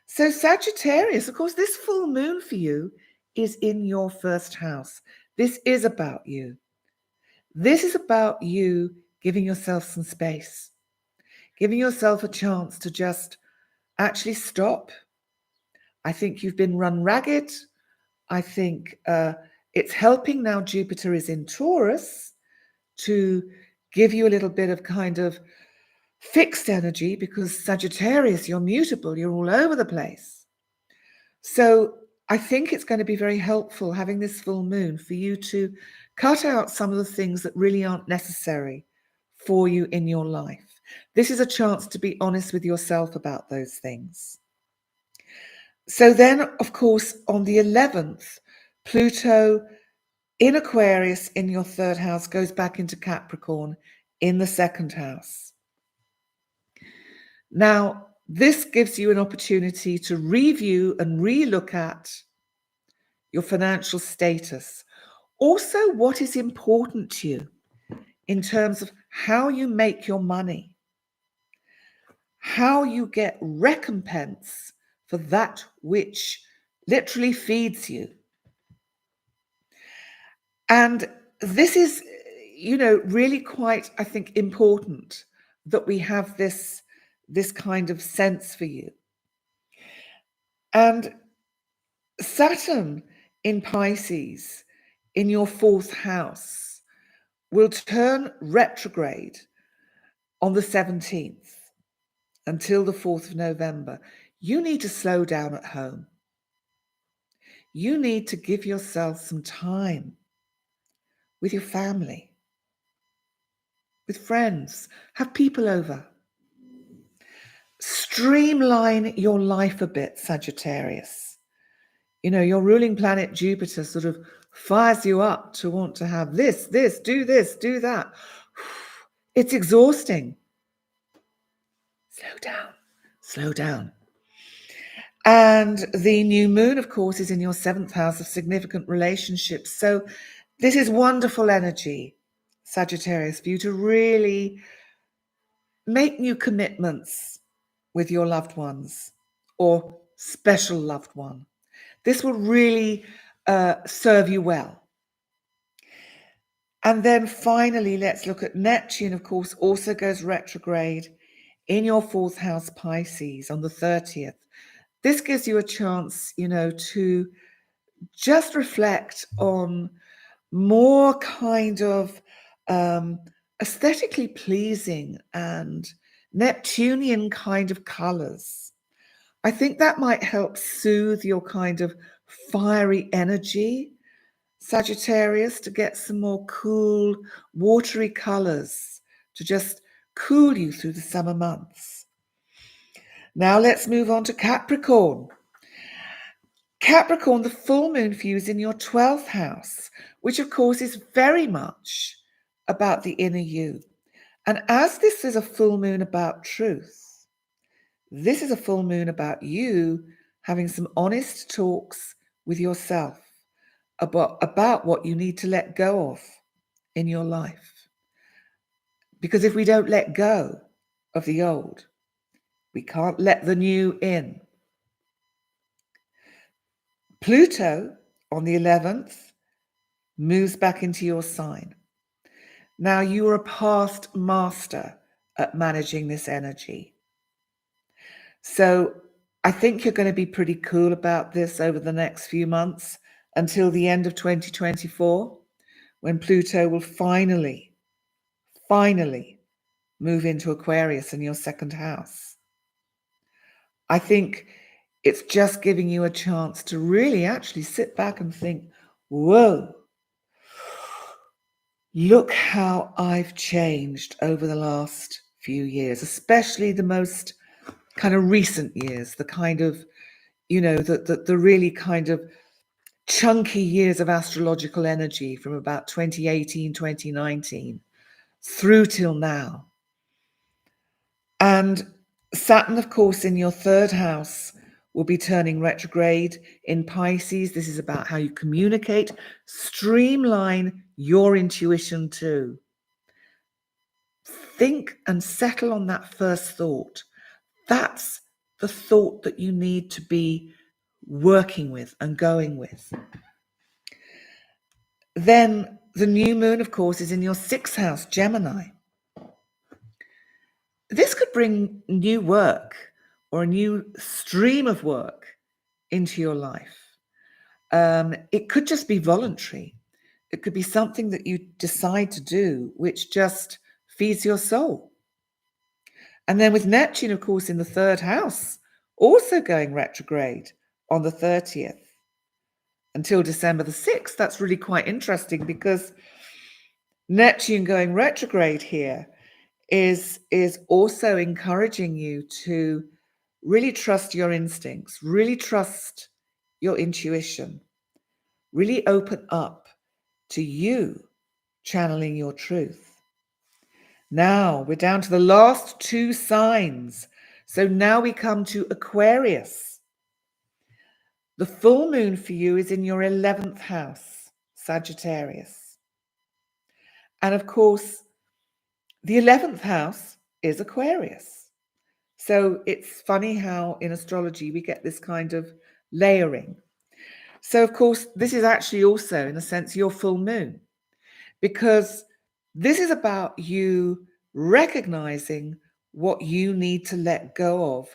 So Sagittarius, of course, this full moon for you is in your 1st house. This is about you. This is about you giving yourself some space, giving yourself a chance to just actually stop. I think you've been run ragged. I think it's helping now Jupiter is in Taurus to give you a little bit of kind of fixed energy, because Sagittarius, you're mutable, you're all over the place. So I think it's going to be very helpful having this full moon for you to cut out some of the things that really aren't necessary for you in your life. This is a chance to be honest with yourself about those things. So then, of course, on the 11th, Pluto in Aquarius in your 3rd house goes back into Capricorn in the 2nd house. Now, this gives you an opportunity to review and relook at your financial status. Also, what is important to you in terms of how you make your money, how you get recompense for that which literally feeds you. And this is, really quite, I think, important that we have this kind of sense for you. And Saturn in Pisces in your 4th house will turn retrograde on the 17th until the 4th of November. You need to slow down at home. You need to give yourself some time with your family, with friends, have people over. streamline your life a bit, Sagittarius. You know, your ruling planet Jupiter sort of fires you up to want to have this, do that. It's exhausting. Slow down. And the new moon, of course, is in your 7th house of significant relationships. So this is wonderful energy, Sagittarius, for you to really make new commitments with your loved ones or special loved one. This will really serve you well. And then finally, let's look at Neptune, of course, also goes retrograde in your 4th house, Pisces, on the 30th. This gives you a chance, you know, to just reflect on more kind of aesthetically pleasing and Neptunian kind of colors. I think that might help soothe your kind of fiery energy, Sagittarius, to get some more cool, watery colors to just cool you through the summer months. Now let's move on to Capricorn. Capricorn, the full moon for you is in your 12th house, which of course is very much about the inner you. And as this is a full moon about truth, this is a full moon about you having some honest talks with yourself about what you need to let go of in your life. Because if we don't let go of the old, we can't let the new in. Pluto on the 11th moves back into your sign. Now you are a past master at managing this energy. So I think you're going to be pretty cool about this over the next few months until the end of 2024, when Pluto will finally move into Aquarius in your 2nd house. I think it's just giving you a chance to really actually sit back and think, whoa, look how I've changed over the last few years, especially the most kind of recent years, the kind of, you know, the really kind of chunky years of astrological energy from about 2018, 2019 through till now. And Saturn, of course, in your 3rd house will be turning retrograde in Pisces. This is about how you communicate, streamline your intuition too. Think and settle on that first thought. That's the thought that you need to be working with and going with. Then the new moon, of course, is in your 6th house, Gemini. This could bring new work or a new stream of work into your life. It could just be voluntary. It could be something that you decide to do, which just feeds your soul. And then with Neptune, of course, in the 3rd house, also going retrograde on the 30th until December the 6th. That's really quite interesting because Neptune going retrograde here is also encouraging you to really trust your instincts, really trust your intuition, really open up to you channeling your truth. Now we're down to the last 2 signs. So now we come to Aquarius. The full moon for you is in your 11th house, Sagittarius. And of course, the 11th house is Aquarius. So it's funny how in astrology we get this kind of layering. So of course, this is actually also, in a sense, your full moon, because this is about you recognizing what you need to let go of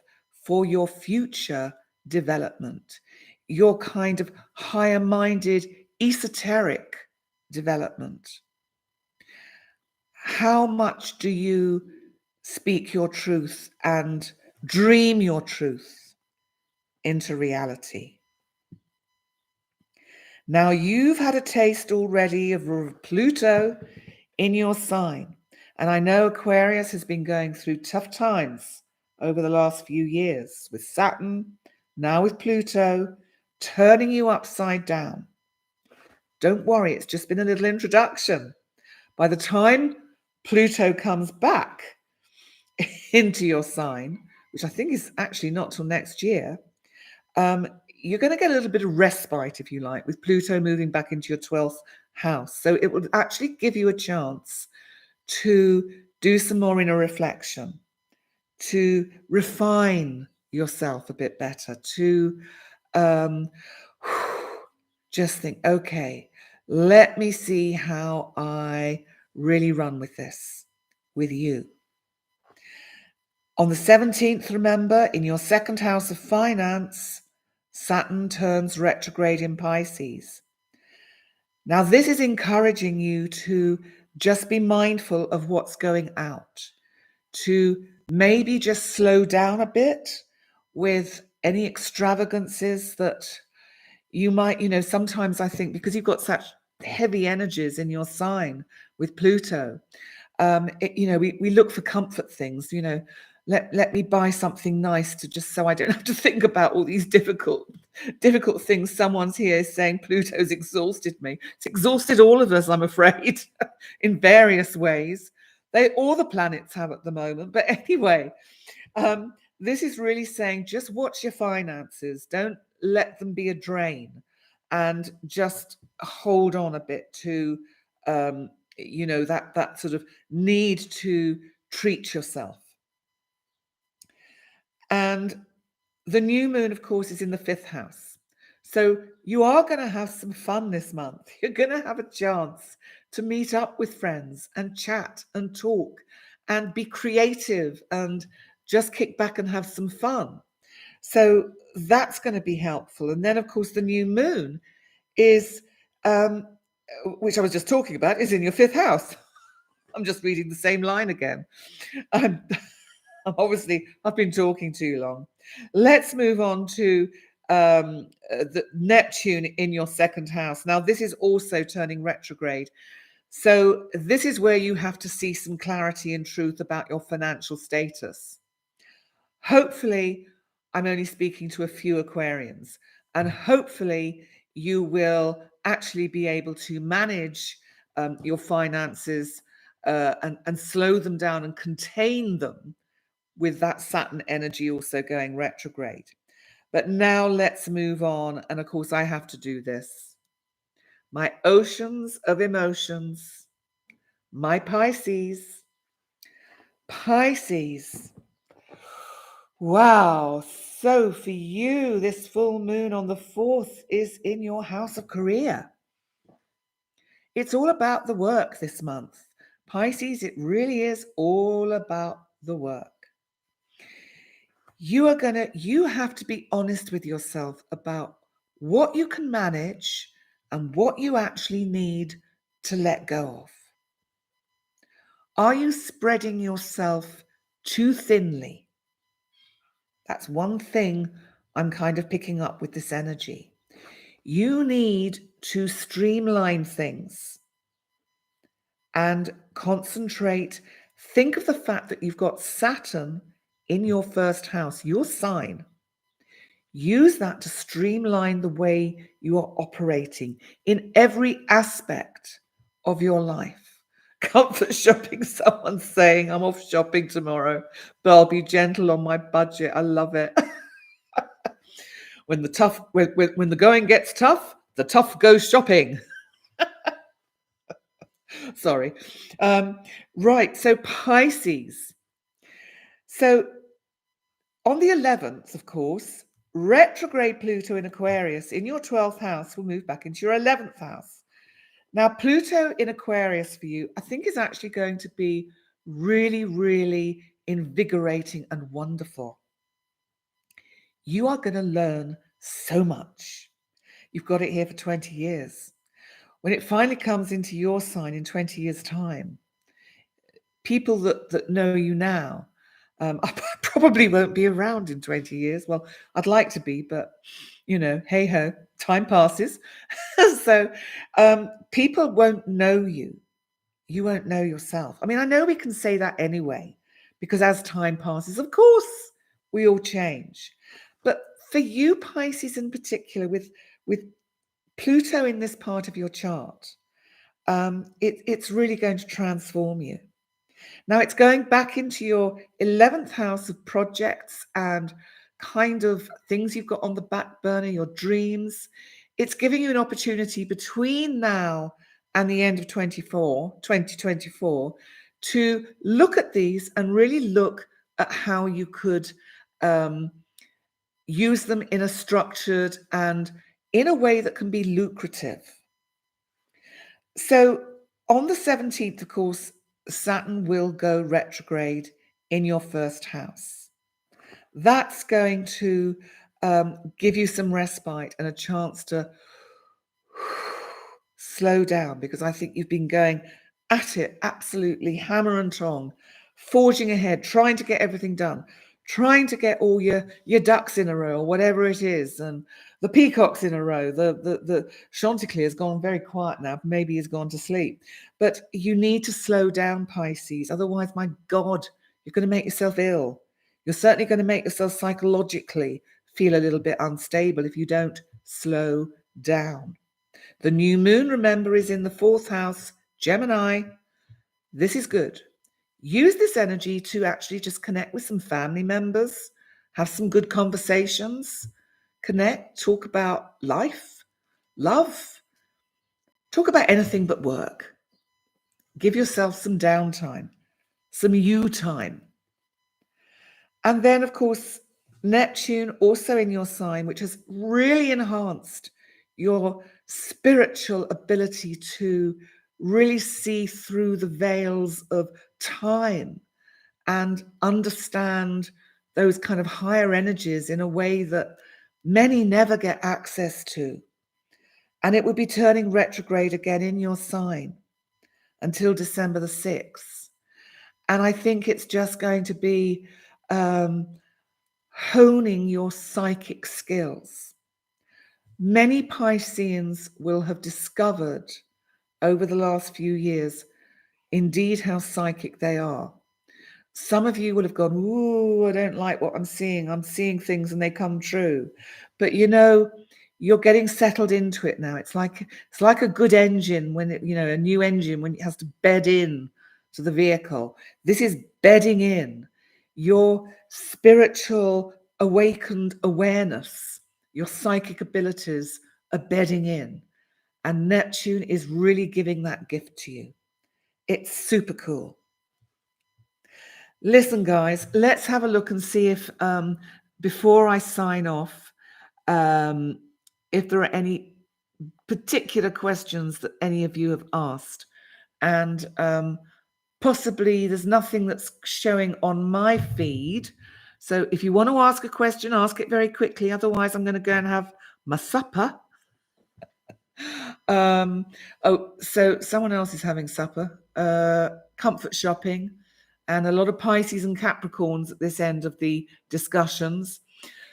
for your future development, your kind of higher-minded, esoteric development. How much do you speak your truth and dream your truth into reality? Now, you've had a taste already of Pluto in your sign. And I know Aquarius has been going through tough times over the last few years, with Saturn, now with Pluto, turning you upside down. Don't worry, it's just been a little introduction. By the time Pluto comes back into your sign, which I think is actually not till next year, you're going to get a little bit of respite, if you like, with Pluto moving back into your 12th house. So it will actually give you a chance to do some more inner reflection, to refine yourself a bit better, to just think, okay, let me see how I really run with this, with you. On the 17th, remember, in your second house of finance, Saturn turns retrograde in Pisces. Now, this is encouraging you to just be mindful of what's going out, to maybe just slow down a bit with any extravagances that you might, sometimes I think because you've got such heavy energies in your sign with Pluto, we look for comfort things, let me buy something nice to just so I don't have to think about all these difficult things. Someone's here saying Pluto's exhausted me. It's exhausted all of us, I'm afraid, in various ways. All the planets have at the moment. But anyway, this is really saying just watch your finances. Don't let them be a drain, and just hold on a bit to that sort of need to treat yourself. And the new moon, of course, is in the 5th house. So you are going to have some fun this month. You're going to have a chance to meet up with friends and chat and talk and be creative and just kick back and have some fun. So that's going to be helpful. And then, of course, the new moon is, which I was just talking about, is in your 5th house. I'm just reading the same line again. Obviously, I've been talking too long. Let's move on to the Neptune in your 2nd house. Now, this is also turning retrograde. So this is where you have to see some clarity and truth about your financial status. Hopefully, I'm only speaking to a few Aquarians, and hopefully you will actually be able to manage your finances and slow them down and contain them with that Saturn energy also going retrograde. But now let's move on. And of course, I have to do this. My oceans of emotions, my Pisces. Wow. So for you, this full moon on the 4th is in your house of career. It's all about the work this month. Pisces, it really is all about the work. You have to be honest with yourself about what you can manage and what you actually need to let go of. Are you spreading yourself too thinly? That's one thing I'm kind of picking up with this energy. You need to streamline things and concentrate. Think of the fact that you've got Saturn in your 1st house, your sign. Use that to streamline the way you are operating in every aspect of your life. Comfort shopping, someone's saying, I'm off shopping tomorrow, but I'll be gentle on my budget. I love it. When the going gets tough, the tough go shopping. Sorry. Right, so Pisces. So on the 11th, of course, retrograde Pluto in Aquarius in your 12th house will move back into your 11th house. Now, Pluto in Aquarius for you, I think, is actually going to be really, really invigorating and wonderful. You are going to learn so much. You've got it here for 20 years. When it finally comes into your sign in 20 years' time, people that know you now, I probably won't be around in 20 years. Well, I'd like to be, but, hey ho, time passes. So people won't know you. You won't know yourself. I mean, I know we can say that anyway, because as time passes, of course, we all change. But for you, Pisces in particular, with Pluto in this part of your chart, it's really going to transform you. Now, it's going back into your 11th house of projects and kind of things you've got on the back burner, your dreams. It's giving you an opportunity between now and the end of 2024 to look at these and really look at how you could use them in a structured and in a way that can be lucrative. So on the 17th, of course, Saturn will go retrograde in your first house. That's going to give you some respite and a chance to slow down, because I think you've been going at it absolutely hammer and tong, forging ahead, trying to get everything done, trying to get all your ducks in a row or whatever it is, and the peacocks in a row. The Chanticleer has gone very quiet now, maybe he's gone to sleep. But you need to slow down, Pisces. Otherwise, my God, you're going to make yourself ill. You're certainly going to make yourself psychologically feel a little bit unstable if you don't slow down. The new moon, remember, is in the 4th house, Gemini. This is good. Use this energy to actually just connect with some family members, have some good conversations, connect, talk about life, love, talk about anything but work. Give yourself some downtime, some you time. And then, of course, Neptune also in your sign, which has really enhanced your spiritual ability to really see through the veils of time and understand those kind of higher energies in a way that many never get access to. And it will be turning retrograde again in your sign until December the 6th. And I think it's just going to be honing your psychic skills. Many Pisceans will have discovered over the last few years indeed how psychic they are. Some of you will have gone, ooh, I don't like what I'm seeing. I'm seeing things and they come true. But you know, you're getting settled into it now. It's like a good engine when a new engine when it has to bed in to the vehicle. This is bedding in. Your spiritual awakened awareness, your psychic abilities are bedding in. And Neptune is really giving that gift to you. It's super cool. Listen, guys, let's have a look and see if, before I sign off, if there are any particular questions that any of you have asked. And possibly there's nothing that's showing on my feed. So if you want to ask a question, ask it very quickly. Otherwise, I'm going to go and have my supper. So someone else is having supper. Comfort shopping. And a lot of Pisces and Capricorns at this end of the discussions.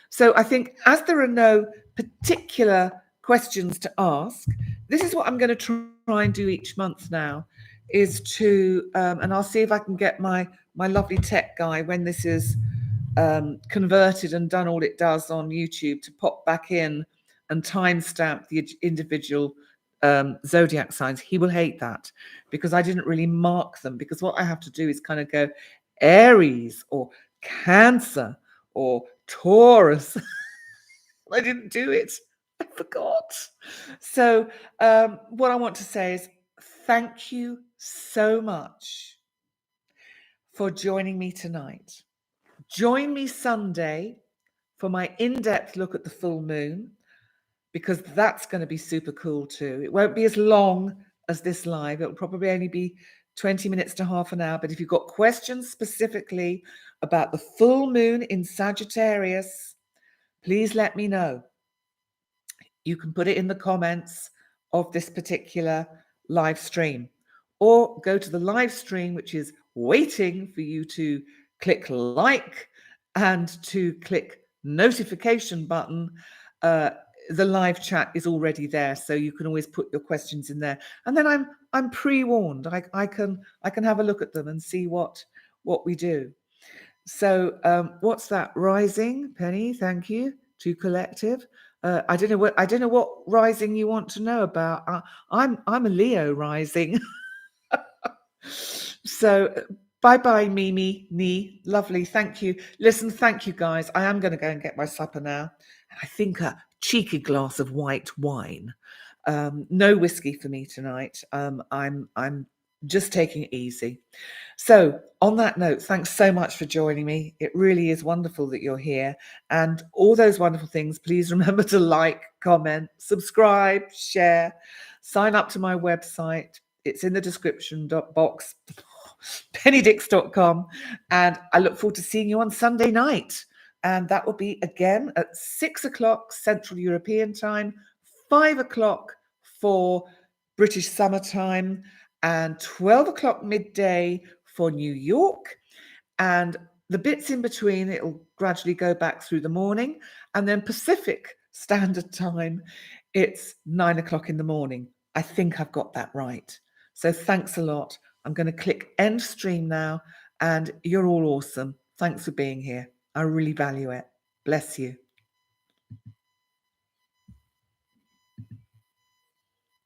So I think as there are no particular questions to ask, this is what I'm going to try and do each month now, is to, and I'll see if I can get my lovely tech guy, when this is converted and done all it does on YouTube, to pop back in and timestamp the individual zodiac signs. He will hate that because I didn't really mark them, because what I have to do is kind of go Aries or Cancer or Taurus. I didn't do it. I forgot. So what I want to say is thank you so much for joining me tonight. Join me Sunday for my in-depth look at the full moon, because that's going to be super cool too. It won't be as long as this live. It'll probably only be 20 minutes to half an hour. But if you've got questions specifically about the full moon in Sagittarius, please let me know. You can put it in the comments of this particular live stream, or go to the live stream, which is waiting for you to click like and to click notification button. The live chat is already there, so you can always put your questions in there, and then I'm pre-warned. I can have a look at them and see what we do. So what's that? Rising, Penny, thank you. To collective. I don't know what rising you want to know about. I'm a Leo rising. So bye Mimi, Nee, lovely, thank you. Listen, thank you guys. I am going to go and get my supper now. I think a cheeky glass of white wine. No whiskey for me tonight. I'm just taking it easy. So on that note, thanks so much for joining me. It really is wonderful that you're here. And all those wonderful things, please remember to like, comment, subscribe, share, sign up to my website. It's in the description box, pennydix.com. And I look forward to seeing you on Sunday night. And that will be again at 6 o'clock Central European time, 5 o'clock for British summertime, and 12 o'clock midday for New York. And the bits in between, it'll gradually go back through the morning. And then Pacific Standard Time, it's 9 o'clock in the morning. I think I've got that right. So thanks a lot. I'm going to click end stream now. And you're all awesome. Thanks for being here. I really value it. Bless you.